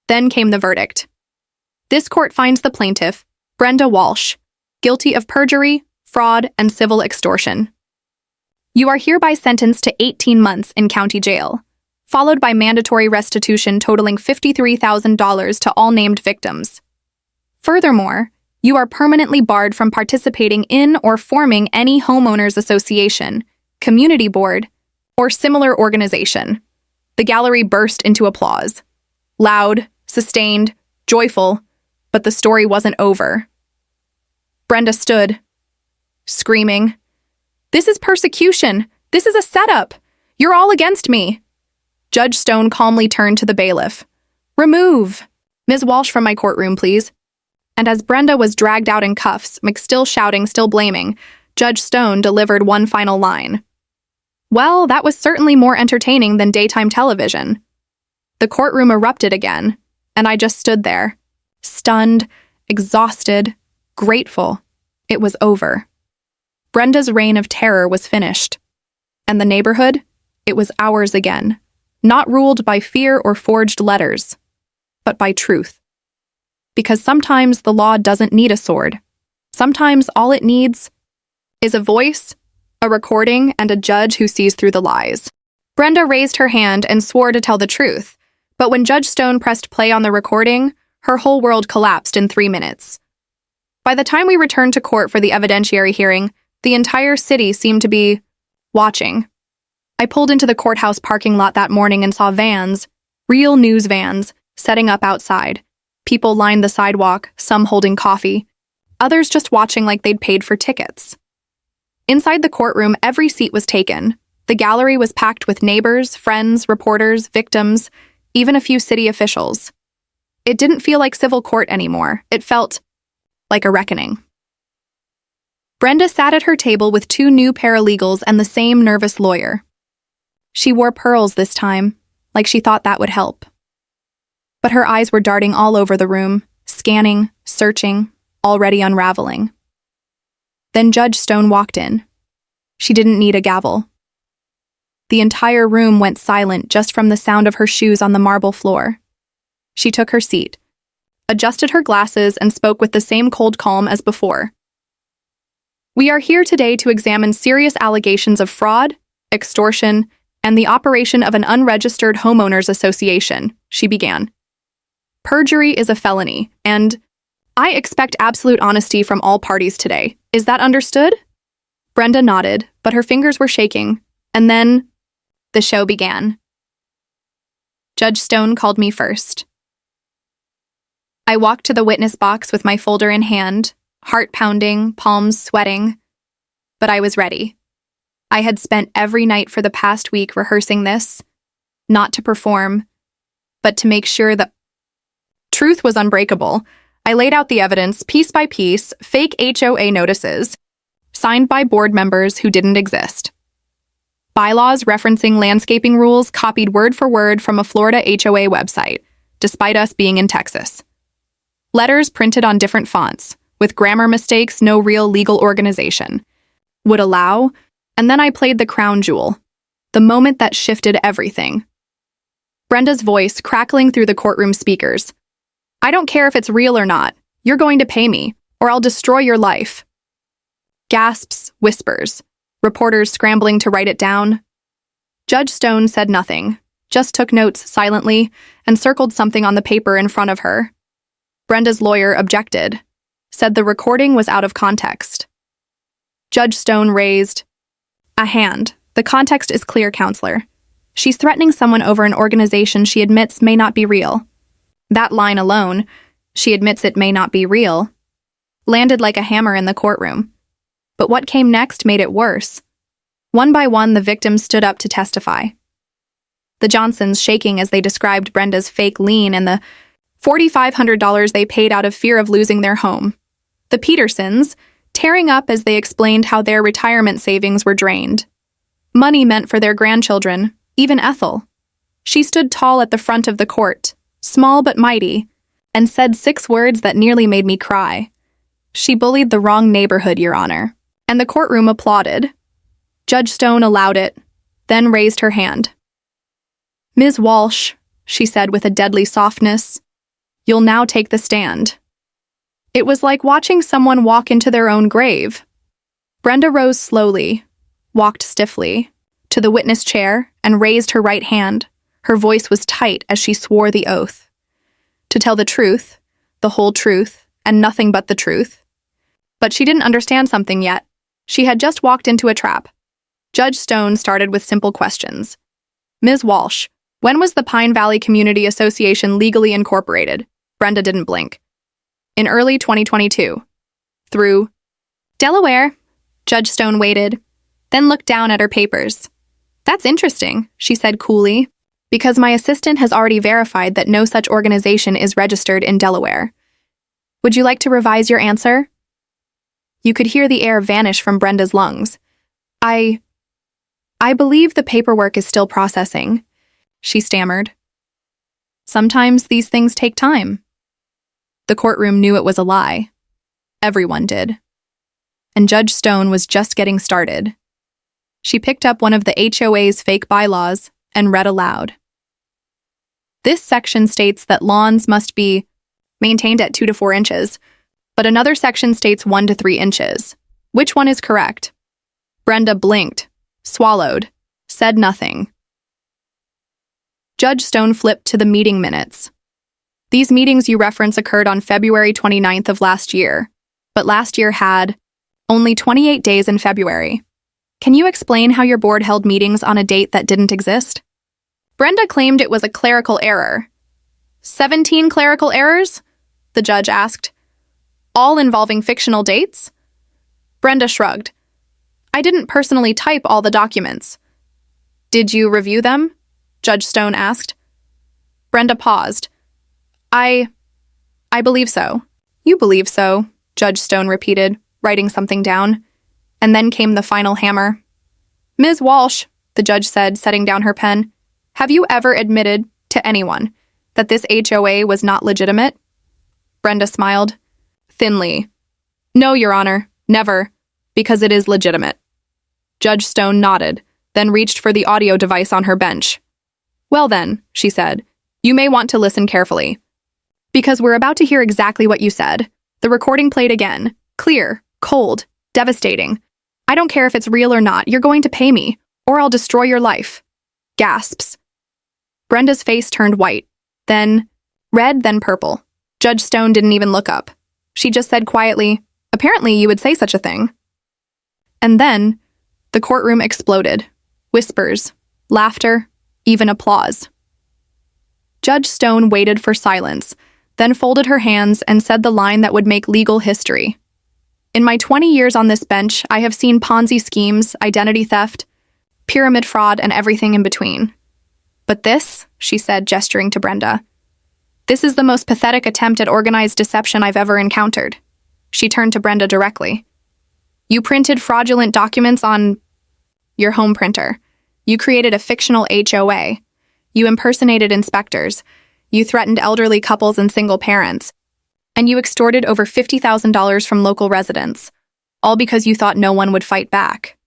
Then came the verdict. This court finds the plaintiff, Brenda Walsh, guilty of perjury, fraud, and civil extortion. You are hereby sentenced to 18 months in county jail, followed by mandatory restitution totaling $53,000 to all named victims. Furthermore, you are permanently barred from participating in or forming any homeowners association, community board, or similar organization. The gallery burst into applause. Loud, sustained, joyful, but the story wasn't over. Brenda stood, screaming, "This is persecution! This is a setup! You're all against me!" Judge Stone calmly turned to the bailiff. "Remove Ms. Walsh from my courtroom, please." And as Brenda was dragged out in cuffs, still shouting, still blaming, Judge Stone delivered one final line. Well, that was certainly more entertaining than daytime television. The courtroom erupted again, and I just stood there, stunned, exhausted, grateful. It was over. Brenda's reign of terror was finished. And the neighborhood? It was ours again, not ruled by fear or forged letters, but by truth. Because sometimes the law doesn't need a sword. Sometimes all it needs is a voice, a recording, and a judge who sees through the lies. Brenda raised her hand and swore to tell the truth, but when Judge Stone pressed play on the recording, her whole world collapsed in 3 minutes. By the time we returned to court for the evidentiary hearing, the entire city seemed to be watching. I pulled into the courthouse parking lot that morning and saw vans, real news vans, setting up outside. People lined the sidewalk, some holding coffee, others just watching like they'd paid for tickets. Inside the courtroom, every seat was taken. The gallery was packed with neighbors, friends, reporters, victims, even a few city officials. It didn't feel like civil court anymore. It felt like a reckoning. Brenda sat at her table with 2 new paralegals and the same nervous lawyer. She wore pearls this time, like she thought that would help. But her eyes were darting all over the room, scanning, searching, already unraveling. Then Judge Stone walked in. She didn't need a gavel. The entire room went silent just from the sound of her shoes on the marble floor. She took her seat, adjusted her glasses, and spoke with the same cold calm as before. "We are here today to examine serious allegations of fraud, extortion, and the operation of an unregistered homeowners association," she began. "Perjury is a felony, and I expect absolute honesty from all parties today. Is that understood?" Brenda nodded, but her fingers were shaking, and then the show began. Judge Stone called me first. I walked to the witness box with my folder in hand, heart pounding, palms sweating, but I was ready. I had spent every night for the past week rehearsing this, not to perform, but to make sure that truth was unbreakable. I laid out the evidence piece by piece, fake HOA notices, signed by board members who didn't exist. Bylaws referencing landscaping rules copied word for word from a Florida HOA website, despite us being in Texas. Letters printed on different fonts, with grammar mistakes no real legal organization would allow, and then I played the crown jewel, the moment that shifted everything. Brenda's voice crackling through the courtroom speakers. "I don't care if it's real or not. You're going to pay me, or I'll destroy your life." Gasps, whispers, reporters scrambling to write it down. Judge Stone said nothing, just took notes silently and circled something on the paper in front of her. Brenda's lawyer objected, said the recording was out of context. Judge Stone raised a hand. "The context is clear, counselor. She's threatening someone over an organization she admits may not be real." That line alone, "she admits it may not be real," landed like a hammer in the courtroom. But what came next made it worse. One by one, the victims stood up to testify. The Johnsons shaking as they described Brenda's fake lien and the $4,500 they paid out of fear of losing their home. The Petersons tearing up as they explained how their retirement savings were drained. Money meant for their grandchildren, even Ethel. She stood tall at the front of the court, small but mighty, and said 6 words that nearly made me cry. "She bullied the wrong neighborhood, Your Honor." And the courtroom applauded. Judge Stone allowed it, then raised her hand. "Ms. Walsh," she said with a deadly softness, "you'll now take the stand." It was like watching someone walk into their own grave. Brenda rose slowly, walked stiffly, to the witness chair and raised her right hand. Her voice was tight as she swore the oath. To tell the truth, the whole truth, and nothing but the truth. But she didn't understand something yet. She had just walked into a trap. Judge Stone started with simple questions. Ms. Walsh, when was the Pine Valley Community Association legally incorporated? Brenda didn't blink. In early 2022. Through Delaware. Judge Stone waited, then looked down at her papers. That's interesting, she said coolly, because my assistant has already verified that no such organization is registered in Delaware. Would you like to revise your answer? You could hear the air vanish from Brenda's lungs. I believe the paperwork is still processing, she stammered. Sometimes these things take time. The courtroom knew it was a lie. Everyone did. And Judge Stone was just getting started. She picked up one of the HOA's fake bylaws and read aloud. This section states that lawns must be maintained at 2 to 4 inches, but another section states 1 to 3 inches. Which one is correct? Brenda blinked, swallowed, said nothing. Judge Stone flipped to the meeting minutes. These meetings you reference occurred on February 29th of last year, but last year had only 28 days in February. Can you explain how your board held meetings on a date that didn't exist? Brenda claimed it was a clerical error. 17 clerical errors? The judge asked. All involving fictional dates? Brenda shrugged. I didn't personally type all the documents. Did you review them? Judge Stone asked. Brenda paused. I believe so. You believe so, Judge Stone repeated, writing something down. And then came the final hammer. Ms. Walsh, the judge said, setting down her pen, have you ever admitted to anyone that this HOA was not legitimate? Brenda smiled. Thinly. No, Your Honor, never, because it is legitimate. Judge Stone nodded, then reached for the audio device on her bench. Well then, she said, you may want to listen carefully. Because we're about to hear exactly what you said. The recording played again. Clear, cold, devastating. I don't care if it's real or not, you're going to pay me, or I'll destroy your life. Gasps. Brenda's face turned white, then red, then purple. Judge Stone didn't even look up. She just said quietly, apparently you would say such a thing. And then, the courtroom exploded. Whispers, laughter, even applause. Judge Stone waited for silence, then folded her hands and said the line that would make legal history. In my 20 years on this bench, I have seen Ponzi schemes, identity theft, pyramid fraud, and everything in between. But this, she said, gesturing to Brenda, this is the most pathetic attempt at organized deception I've ever encountered. She turned to Brenda directly. You printed fraudulent documents on your home printer. You created a fictional HOA. You impersonated inspectors. You threatened elderly couples and single parents. And you extorted over $50,000 from local residents, all because you thought no one would fight back.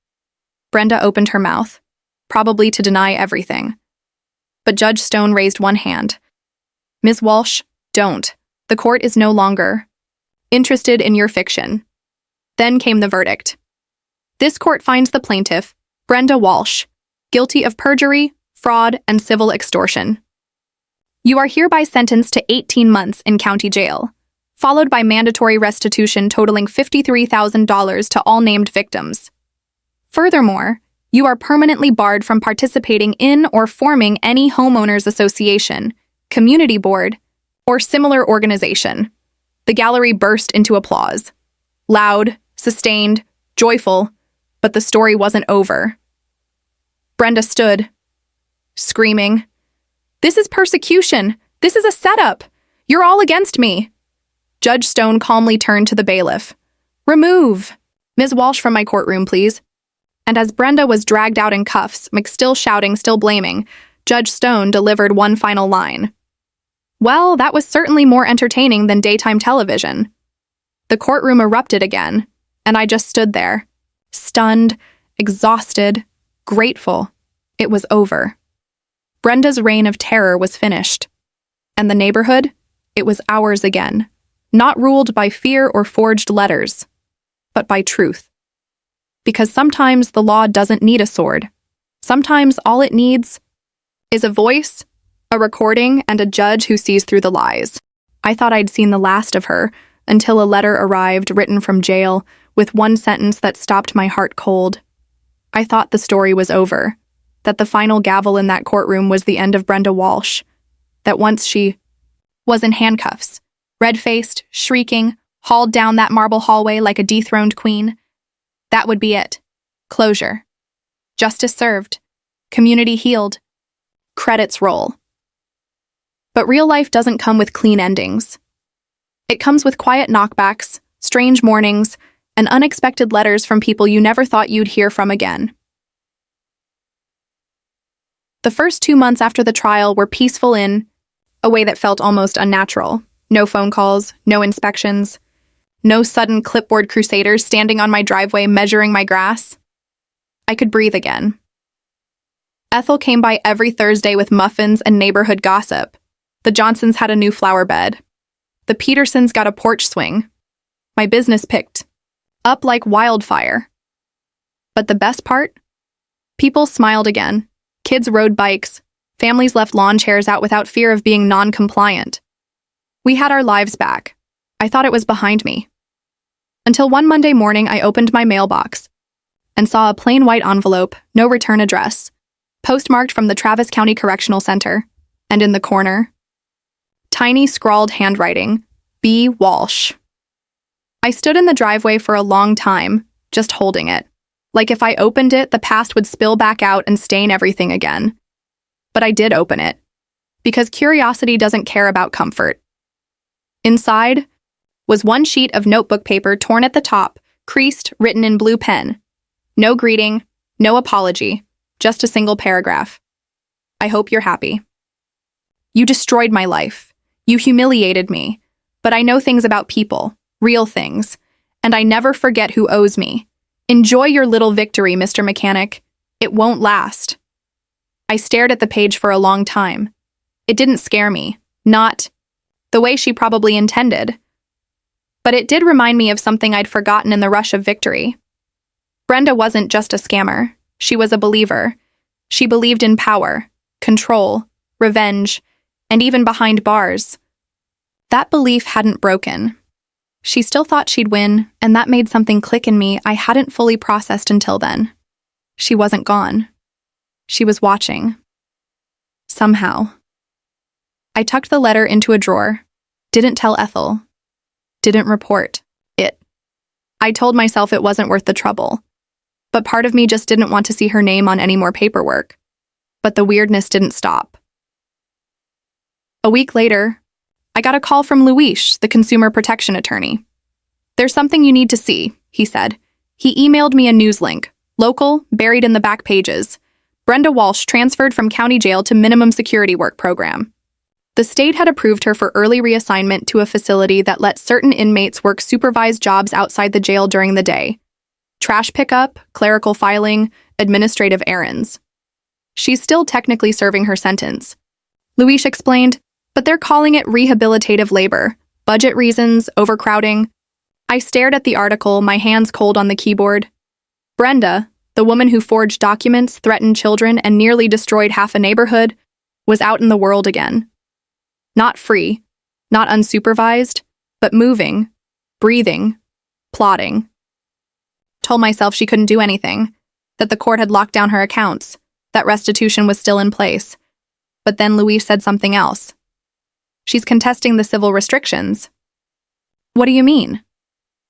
Brenda opened her mouth, probably to deny everything. But Judge Stone raised one hand. Ms. Walsh, don't. The court is no longer interested in your fiction. Then came the verdict. This court finds the plaintiff, Brenda Walsh, guilty of perjury, fraud, and civil extortion. You are hereby sentenced to 18 months in county jail, followed by mandatory restitution totaling $53,000 to all named victims. Furthermore, you are permanently barred from participating in or forming any homeowners association, community board, or similar organization. The gallery burst into applause. Loud, sustained, joyful, but the story wasn't over. Brenda stood, screaming, "This is persecution! This is a setup! You're all against me!" Judge Stone calmly turned to the bailiff. "Remove Ms. Walsh from my courtroom, please." And as Brenda was dragged out in cuffs, still shouting, still blaming, Judge Stone delivered one final line. Well, that was certainly more entertaining than daytime television. The courtroom erupted again, and I just stood there, stunned, exhausted, grateful. It was over. Brenda's reign of terror was finished. And the neighborhood? It was ours again, not ruled by fear or forged letters, but by truth. Because sometimes the law doesn't need a sword. Sometimes all it needs is a voice, a recording, and a judge who sees through the lies. I thought I'd seen the last of her until a letter arrived written from jail with one sentence that stopped my heart cold. I thought the story was over, that the final gavel in that courtroom was the end of Brenda Walsh, that once she was in handcuffs, red-faced, shrieking, hauled down that marble hallway like a dethroned queen, that would be it. Closure. Justice served. Community healed. Credits roll. But real life doesn't come with clean endings. It comes with quiet knockbacks, strange mornings, and unexpected letters from people you never thought you'd hear from again. The first 2 months after the trial were peaceful in a way that felt almost unnatural. No phone calls, no inspections, no sudden clipboard crusaders standing on my driveway measuring my grass. I could breathe again. Ethel came by every Thursday with muffins and neighborhood gossip. The Johnsons had a new flower bed. The Petersons got a porch swing. My business picked up like wildfire. But the best part? People smiled again. Kids rode bikes. Families left lawn chairs out without fear of being non-compliant. We had our lives back. I thought it was behind me. Until one Monday morning, I opened my mailbox and saw a plain white envelope, no return address, postmarked from the Travis County Correctional Center, and in the corner, tiny scrawled handwriting, B. Walsh. I stood in the driveway for a long time, just holding it. Like if I opened it, the past would spill back out and stain everything again. But I did open it, because curiosity doesn't care about comfort. Inside was one sheet of notebook paper torn at the top, creased, written in blue pen. No greeting, no apology, just a single paragraph. I hope you're happy. You destroyed my life. You humiliated me. But I know things about people, real things, and I never forget who owes me. Enjoy your little victory, Mr. Mechanic. It won't last. I stared at the page for a long time. It didn't scare me, not the way she probably intended. But it did remind me of something I'd forgotten in the rush of victory. Brenda wasn't just a scammer. She was a believer. She believed in power, control, revenge, and even behind bars. That belief hadn't broken. She still thought she'd win, and that made something click in me I hadn't fully processed until then. She wasn't gone. She was watching. Somehow. I tucked the letter into a drawer, didn't tell Ethel, didn't report it. I told myself it wasn't worth the trouble, but part of me just didn't want to see her name on any more paperwork. But the weirdness didn't stop. A week later, I got a call from Luis, the consumer protection attorney. "There's something you need to see," he said. He emailed me a news link, local, buried in the back pages. Brenda Walsh transferred from county jail to minimum security work program. The state had approved her for early reassignment to a facility that let certain inmates work supervised jobs outside the jail during the day. Trash pickup, clerical filing, administrative errands. She's still technically serving her sentence. Luis explained, but they're calling it rehabilitative labor. Budget reasons, overcrowding. I stared at the article, my hands cold on the keyboard. Brenda, the woman who forged documents, threatened children, and nearly destroyed half a neighborhood, was out in the world again. Not free, not unsupervised, but moving, breathing, plotting. Told myself she couldn't do anything, that the court had locked down her accounts, that restitution was still in place. But then Luis said something else. "She's contesting the civil restrictions." "What do you mean?"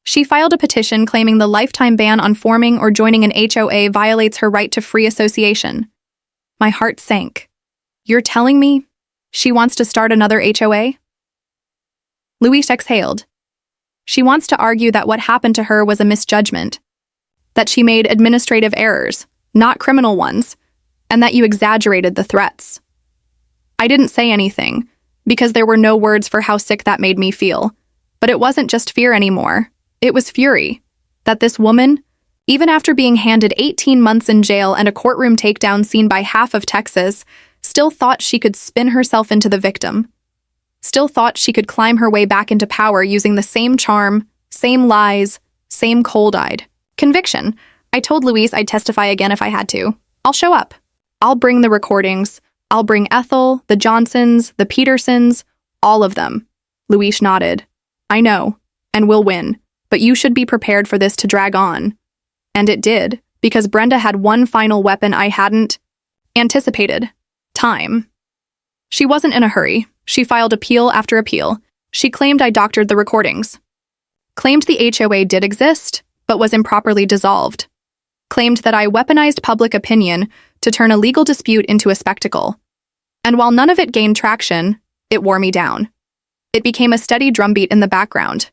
"She filed a petition claiming the lifetime ban on forming or joining an HOA violates her right to free association." My heart sank. "You're telling me she wants to start another HOA?" Luis exhaled. "She wants to argue that what happened to her was a misjudgment, that she made administrative errors, not criminal ones, and that you exaggerated the threats." I didn't say anything, because there were no words for how sick that made me feel. But it wasn't just fear anymore. It was fury. That this woman, even after being handed 18 months in jail and a courtroom takedown seen by half of Texas, still thought she could spin herself into the victim. Still thought she could climb her way back into power using the same charm, same lies, same cold-eyed conviction. I told Luis I'd testify again if I had to. I'll show up. I'll bring the recordings. I'll bring Ethel, the Johnsons, the Petersons, all of them. Luis nodded. I know, and we'll win, but you should be prepared for this to drag on. And it did, because Brenda had one final weapon I hadn't anticipated. Time. She wasn't in a hurry. She filed appeal after appeal. She claimed I doctored the recordings. Claimed the HOA did exist, but was improperly dissolved. Claimed that I weaponized public opinion to turn a legal dispute into a spectacle. And while none of it gained traction, it wore me down. It became a steady drumbeat in the background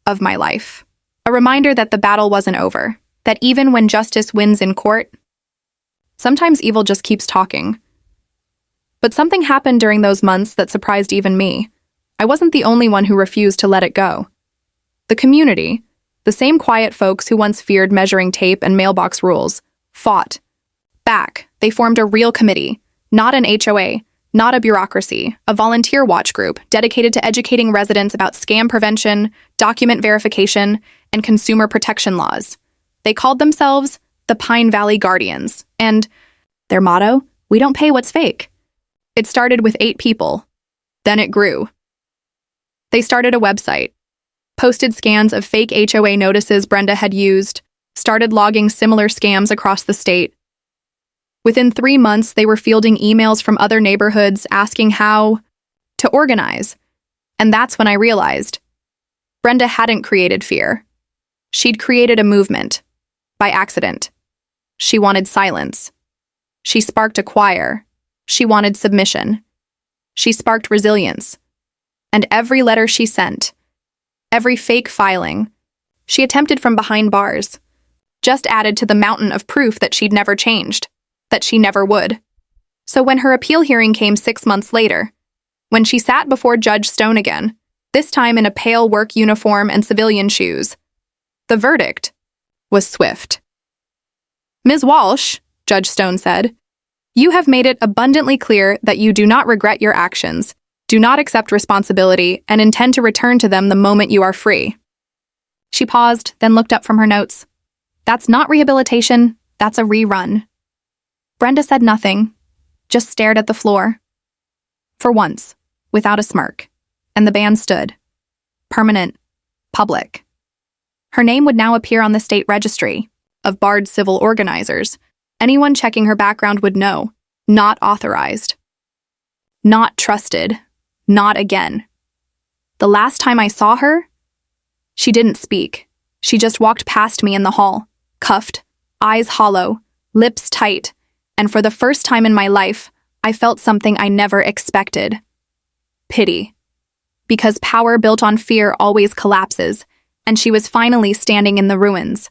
of my life. A reminder that the battle wasn't over, that even when justice wins in court, sometimes evil just keeps talking. But something happened during those months that surprised even me. I wasn't the only one who refused to let it go. The community, the same quiet folks who once feared measuring tape and mailbox rules, fought back. They formed a real committee, not an HOA, not a bureaucracy, a volunteer watch group dedicated to educating residents about scam prevention, document verification, and consumer protection laws. They called themselves the Pine Valley Guardians, and their motto, "We don't pay what's fake." It started with 8 people. Then it grew. They started a website, posted scans of fake HOA notices Brenda had used, started logging similar scams across the state. Within 3 months, they were fielding emails from other neighborhoods asking how to organize. And that's when I realized Brenda hadn't created fear. She'd created a movement. By accident. She wanted silence. She sparked a choir. She wanted submission. She sparked resilience. And every letter she sent, every fake filing, she attempted from behind bars, just added to the mountain of proof that she'd never changed, that she never would. So when her appeal hearing came 6 months later, when she sat before Judge Stone again, this time in a pale work uniform and civilian shoes, the verdict was swift. Ms. Walsh, Judge Stone said, you have made it abundantly clear that you do not regret your actions, do not accept responsibility, and intend to return to them the moment you are free. She paused, then looked up from her notes. That's not rehabilitation, that's a rerun. Brenda said nothing, just stared at the floor. For once, without a smirk, and the ban stood. Permanent. Public. Her name would now appear on the state registry of barred civil organizers. Anyone checking her background would know. Not authorized. Not trusted. Not again. The last time I saw her, she didn't speak. She just walked past me in the hall, cuffed, eyes hollow, lips tight, and for the first time in my life, I felt something I never expected. Pity. Because power built on fear always collapses, and she was finally standing in the ruins.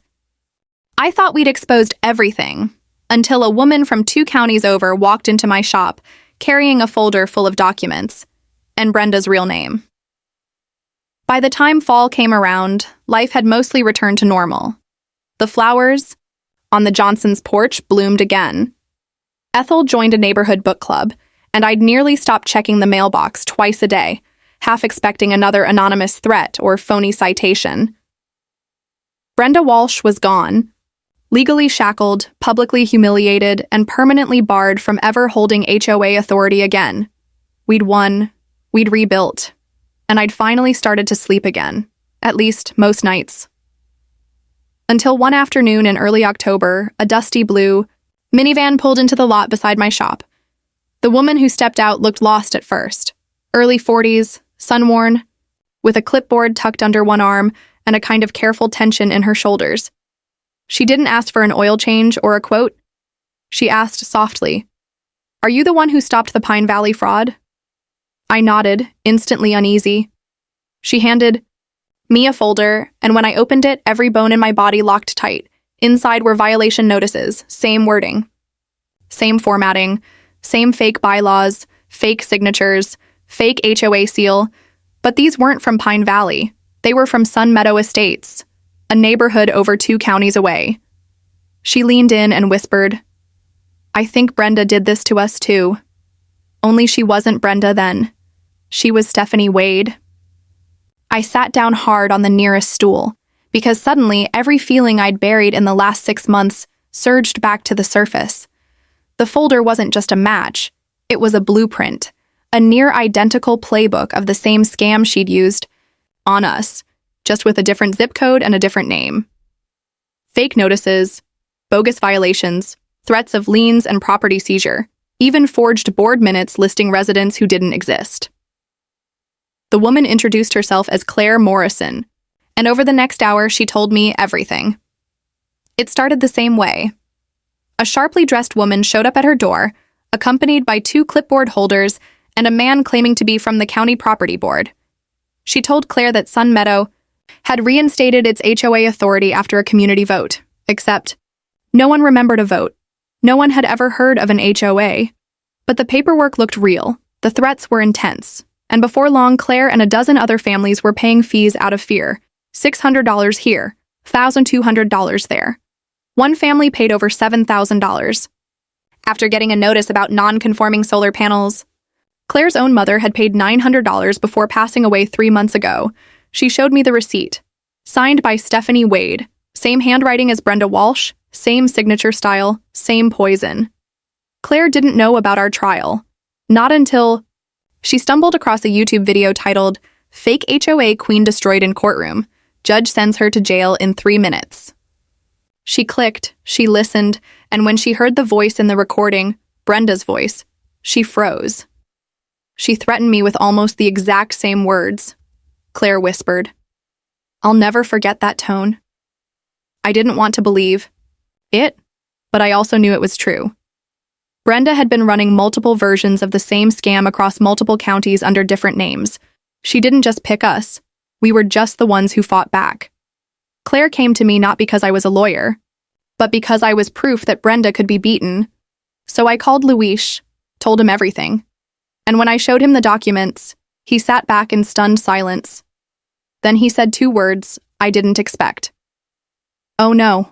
I thought we'd exposed everything, until a woman from 2 counties over walked into my shop, carrying a folder full of documents, and Brenda's real name. By the time fall came around, life had mostly returned to normal. The flowers on the Johnsons' porch bloomed again. Ethel joined a neighborhood book club, and I'd nearly stopped checking the mailbox twice a day, half expecting another anonymous threat or phony citation. Brenda Walsh was gone, legally shackled, publicly humiliated, and permanently barred from ever holding HOA authority again. We'd won, we'd rebuilt, and I'd finally started to sleep again, at least most nights. Until one afternoon in early October, a dusty blue minivan pulled into the lot beside my shop. The woman who stepped out looked lost at first. Early 40s, sun-worn, with a clipboard tucked under one arm and a kind of careful tension in her shoulders. She didn't ask for an oil change or a quote. She asked softly, "Are you the one who stopped the Pine Valley fraud?" I nodded, instantly uneasy. She handed me a folder, and when I opened it, every bone in my body locked tight. Inside were violation notices, same wording, same formatting, same fake bylaws, fake signatures, fake HOA seal, but these weren't from Pine Valley. They were from Sun Meadow Estates, a neighborhood over 2 counties away. She leaned in and whispered, "I think Brenda did this to us too. Only she wasn't Brenda then. She was Stephanie Wade." I sat down hard on the nearest stool, because suddenly every feeling I'd buried in the last 6 months surged back to the surface. The folder wasn't just a match, it was a blueprint, a near-identical playbook of the same scam she'd used on us, just with a different zip code and a different name. Fake notices, bogus violations, threats of liens and property seizure, even forged board minutes listing residents who didn't exist. The woman introduced herself as Claire Morrison, and over the next hour she told me everything. It started the same way. A sharply dressed woman showed up at her door, accompanied by 2 clipboard holders and a man claiming to be from the county property board. She told Claire that Sun Meadow had reinstated its HOA authority after a community vote, except no one remembered a vote. No one had ever heard of an HOA. But the paperwork looked real, the threats were intense, and before long Claire and a dozen other families were paying fees out of fear. $600 here, $1,200 there. One family paid over $7,000. After getting a notice about non-conforming solar panels, Claire's own mother had paid $900 before passing away 3 months ago. She showed me the receipt. Signed by Stephanie Wade. Same handwriting as Brenda Walsh, same signature style, same poison. Claire didn't know about our trial. Not until she stumbled across a YouTube video titled, "Fake HOA Queen Destroyed in Courtroom. Judge Sends Her to Jail in 3 Minutes." She clicked, she listened, and when she heard the voice in the recording, Brenda's voice, she froze. She threatened me with almost the exact same words. Claire whispered. I'll never forget that tone. I didn't want to believe it, but I also knew it was true. Brenda had been running multiple versions of the same scam across multiple counties under different names. She didn't just pick us. We were just the ones who fought back. Claire came to me not because I was a lawyer, but because I was proof that Brenda could be beaten. So I called Luis, told him everything. And when I showed him the documents, he sat back in stunned silence. Then he said 2 words I didn't expect. Oh no.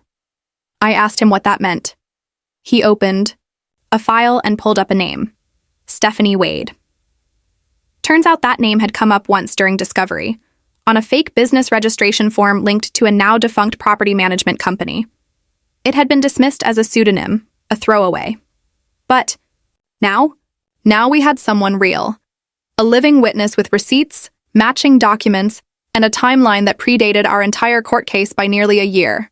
I asked him what that meant. He opened a file and pulled up a name. Stephanie Wade. Turns out that name had come up once during discovery, on a fake business registration form linked to a now-defunct property management company. It had been dismissed as a pseudonym, a throwaway. But now we had someone real. A living witness with receipts, matching documents, and a timeline that predated our entire court case by nearly a year.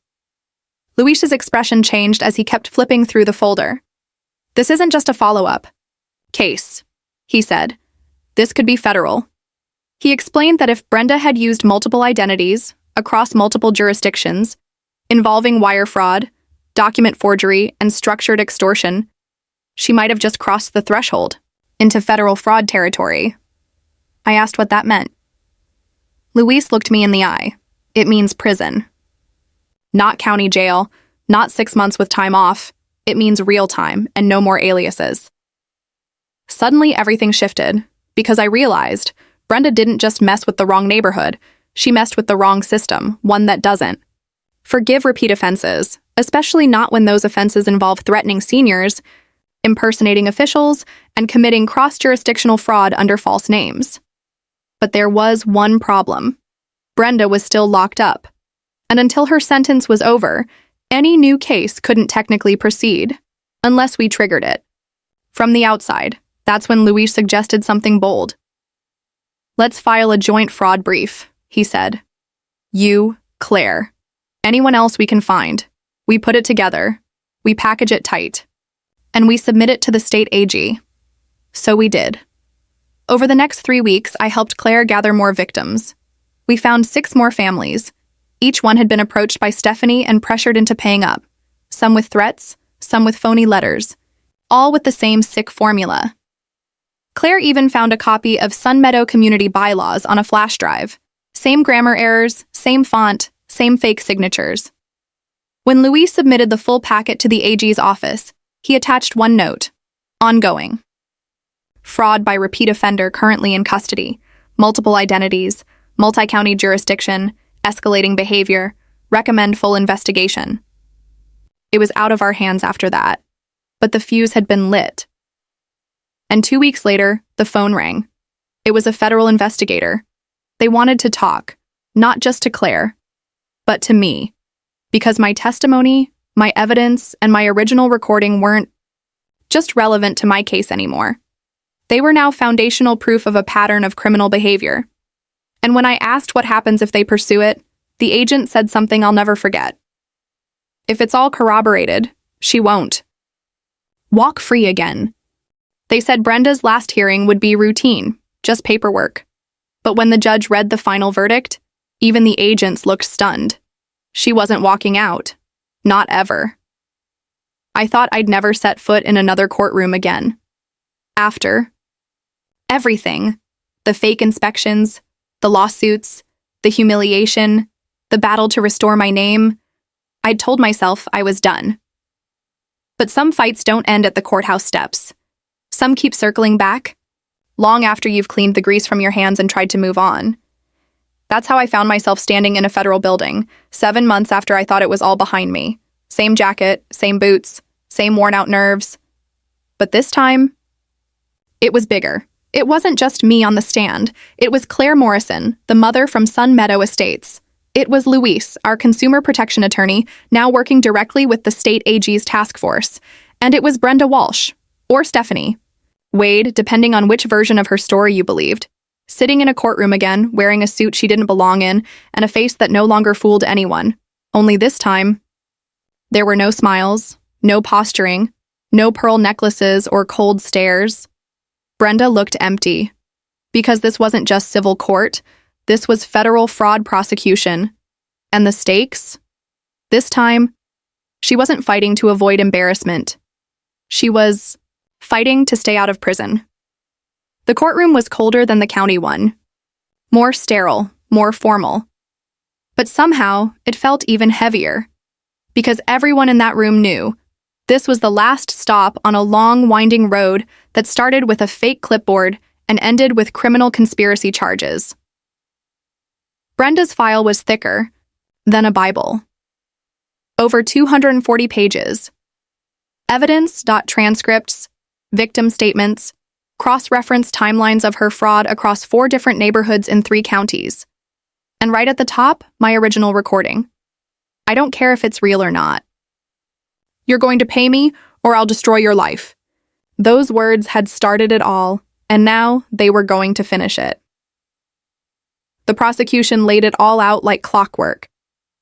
Luis's expression changed as he kept flipping through the folder. This isn't just a follow-up case, he said. This could be federal. He explained that if Brenda had used multiple identities across multiple jurisdictions, involving wire fraud, document forgery, and structured extortion, she might have just crossed the threshold into federal fraud territory. I asked what that meant. Luis looked me in the eye. It means prison. Not county jail, not 6 months with time off. It means real time and no more aliases. Suddenly everything shifted, because I realized Brenda didn't just mess with the wrong neighborhood, she messed with the wrong system, one that doesn't forgive repeat offenses, especially not when those offenses involve threatening seniors, impersonating officials, and committing cross-jurisdictional fraud under false names. But there was one problem. Brenda was still locked up, and until her sentence was over, any new case couldn't technically proceed, unless we triggered it. From the outside, that's when Luis suggested something bold. Let's file a joint fraud brief, he said. You, Claire, anyone else we can find. We put it together, we package it tight, and we submit it to the state AG. So we did. Over the next 3 weeks, I helped Claire gather more victims. We found 6 more families. Each one had been approached by Stephanie and pressured into paying up, some with threats, some with phony letters, all with the same sick formula. Claire even found a copy of Sun Meadow community bylaws on a flash drive. Same grammar errors, same font, same fake signatures. When Luis submitted the full packet to the AG's office, he attached one note: ongoing. Fraud by repeat offender currently in custody, multiple identities, multi-county jurisdiction, escalating behavior, recommend full investigation. It was out of our hands after that, but the fuse had been lit. And 2 weeks later, the phone rang. It was a federal investigator. They wanted to talk, not just to Claire, but to me, because my testimony, my evidence, and my original recording weren't just relevant to my case anymore. They were now foundational proof of a pattern of criminal behavior. And when I asked what happens if they pursue it, the agent said something I'll never forget. If it's all corroborated, she won't walk free again. They said Brenda's last hearing would be routine, just paperwork. But when the judge read the final verdict, even the agents looked stunned. She wasn't walking out. Not ever. I thought I'd never set foot in another courtroom again. After everything, the fake inspections, the lawsuits, the humiliation, the battle to restore my name, I'd told myself I was done. But some fights don't end at the courthouse steps. Some keep circling back, long after you've cleaned the grease from your hands and tried to move on. That's how I found myself standing in a federal building, 7 months after I thought it was all behind me. Same jacket, same boots, same worn-out nerves. But this time, it was bigger. It wasn't just me on the stand. It was Claire Morrison, the mother from Sun Meadow Estates. It was Luis, our consumer protection attorney, now working directly with the state AG's task force. And it was Brenda Walsh, or Stephanie. Wade, depending on which version of her story you believed. Sitting in a courtroom again, wearing a suit she didn't belong in, and a face that no longer fooled anyone. Only this time, there were no smiles, no posturing, no pearl necklaces or cold stares. Brenda looked empty. Because this wasn't just civil court, this was federal fraud prosecution. And the stakes? This time, she wasn't fighting to avoid embarrassment. She was fighting to stay out of prison. The courtroom was colder than the county one. More sterile, more formal. But somehow, it felt even heavier. Because everyone in that room knew this was the last stop on a long, winding road that started with a fake clipboard and ended with criminal conspiracy charges. Brenda's file was thicker than a Bible. Over 240 pages. Evidence, transcripts, victim statements, cross-reference timelines of her fraud across 4 different neighborhoods in 3 counties. And right at the top, my original recording. I don't care if it's real or not. You're going to pay me, or I'll destroy your life. Those words had started it all, and now they were going to finish it. The prosecution laid it all out like clockwork.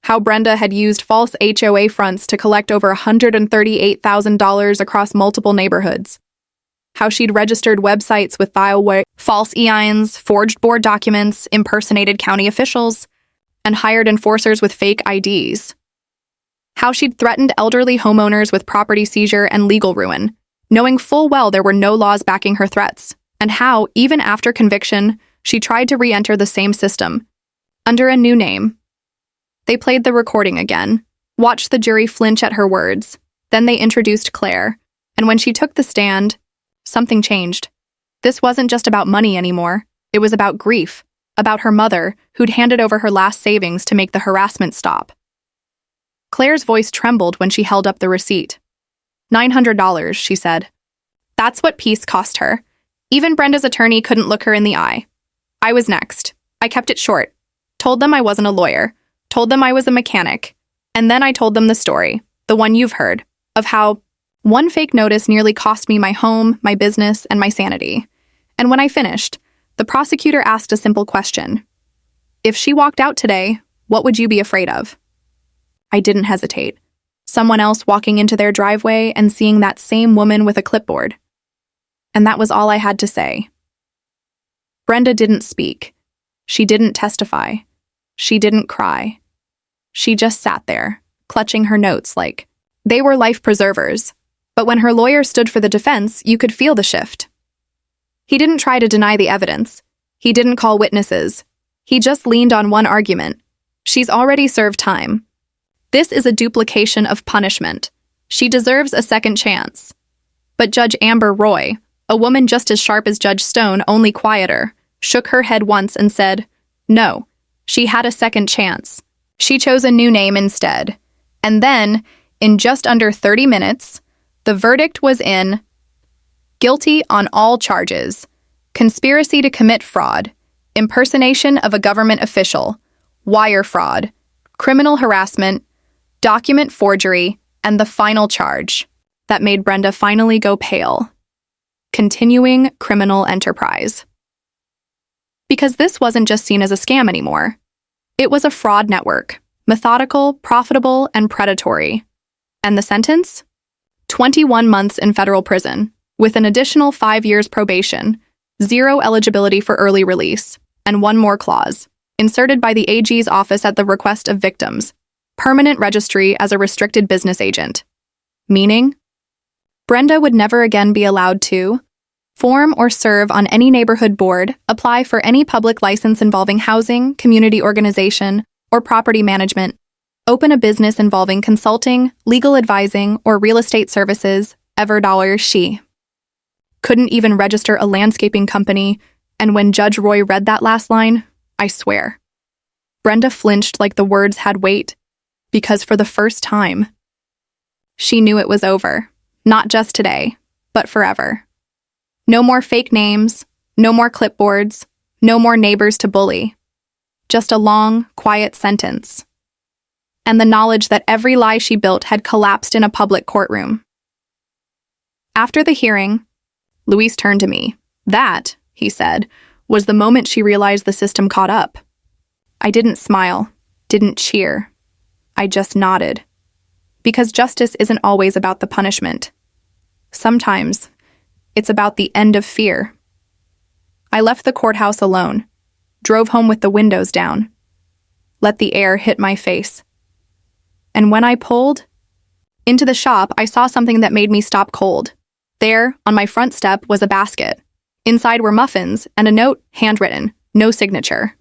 How Brenda had used false HOA fronts to collect over $138,000 across multiple neighborhoods. How she'd registered websites with false EINs, forged board documents, impersonated county officials, and hired enforcers with fake IDs. How she'd threatened elderly homeowners with property seizure and legal ruin, knowing full well there were no laws backing her threats, and how, even after conviction, she tried to re-enter the same system, under a new name. They played the recording again, watched the jury flinch at her words, then they introduced Claire, and when she took the stand, something changed. This wasn't just about money anymore. It was about grief, about her mother, who'd handed over her last savings to make the harassment stop. Claire's voice trembled when she held up the receipt. $900, she said. That's what peace cost her. Even Brenda's attorney couldn't look her in the eye. I was next. I kept it short. Told them I wasn't a lawyer. Told them I was a mechanic. And then I told them the story, the one you've heard, of how one fake notice nearly cost me my home, my business, and my sanity. And when I finished, the prosecutor asked a simple question. If she walked out today, what would you be afraid of? I didn't hesitate. Someone else walking into their driveway and seeing that same woman with a clipboard. And that was all I had to say. Brenda didn't speak. She didn't testify. She didn't cry. She just sat there, clutching her notes like they were life preservers. But when her lawyer stood for the defense, you could feel the shift. He didn't try to deny the evidence. He didn't call witnesses. He just leaned on one argument. She's already served time. This is a duplication of punishment. She deserves a second chance. But Judge Amber Roy, a woman just as sharp as Judge Stone, only quieter, shook her head once and said, no, she had a second chance. She chose a new name instead. And then, in just under 30 minutes, the verdict was in guilty on all charges, conspiracy to commit fraud, impersonation of a government official, wire fraud, criminal harassment, document forgery, and the final charge that made Brenda finally go pale: continuing criminal enterprise. Because this wasn't just seen as a scam anymore. It was a fraud network, methodical, profitable, and predatory. And the sentence? 21 months in federal prison, with an additional 5 years probation, 0 eligibility for early release, and one more clause, inserted by the AG's office at the request of victims: permanent registry as a restricted business agent. Meaning? Brenda would never again be allowed to form or serve on any neighborhood board, apply for any public license involving housing, community organization, or property management, open a business involving consulting, legal advising, or real estate services, ever. She couldn't even register a landscaping company, and when Judge Roy read that last line, I swear, Brenda flinched like the words had weight, because for the first time, she knew it was over, not just today, but forever. No more fake names, no more clipboards, no more neighbors to bully. Just a long, quiet sentence. And the knowledge that every lie she built had collapsed in a public courtroom. After the hearing, Luis turned to me. That, he said, was the moment she realized the system caught up. I didn't smile, didn't cheer. I just nodded. Because justice isn't always about the punishment. Sometimes, it's about the end of fear. I left the courthouse alone, drove home with the windows down, let the air hit my face. And when I pulled into the shop, I saw something that made me stop cold. There, on my front step, was a basket. Inside were muffins and a note, handwritten, no signature.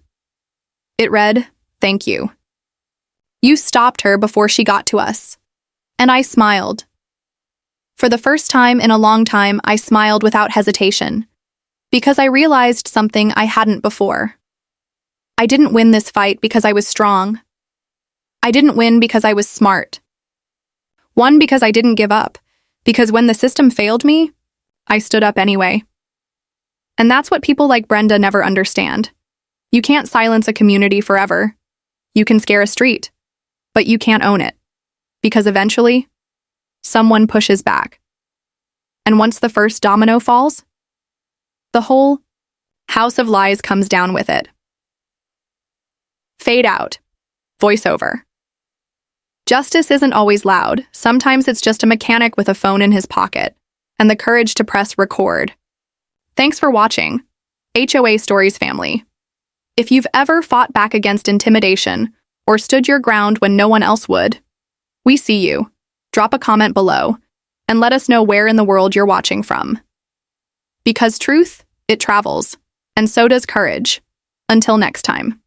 It read, "Thank you. You stopped her before she got to us." And I smiled. For the first time in a long time, I smiled without hesitation, because I realized something I hadn't before. I didn't win this fight because I was strong. I didn't win because I was smart. Won because I didn't give up, because when the system failed me, I stood up anyway. And that's what people like Brenda never understand. You can't silence a community forever. You can scare a street, but you can't own it, because eventually, someone pushes back. And once the first domino falls, the whole house of lies comes down with it. Fade out. Voiceover. Justice isn't always loud. Sometimes it's just a mechanic with a phone in his pocket and the courage to press record. Thanks for watching, HOA Stories family. If you've ever fought back against intimidation or stood your ground when no one else would, we see you. Drop a comment below and let us know where in the world you're watching from. Because truth, it travels, and so does courage. Until next time.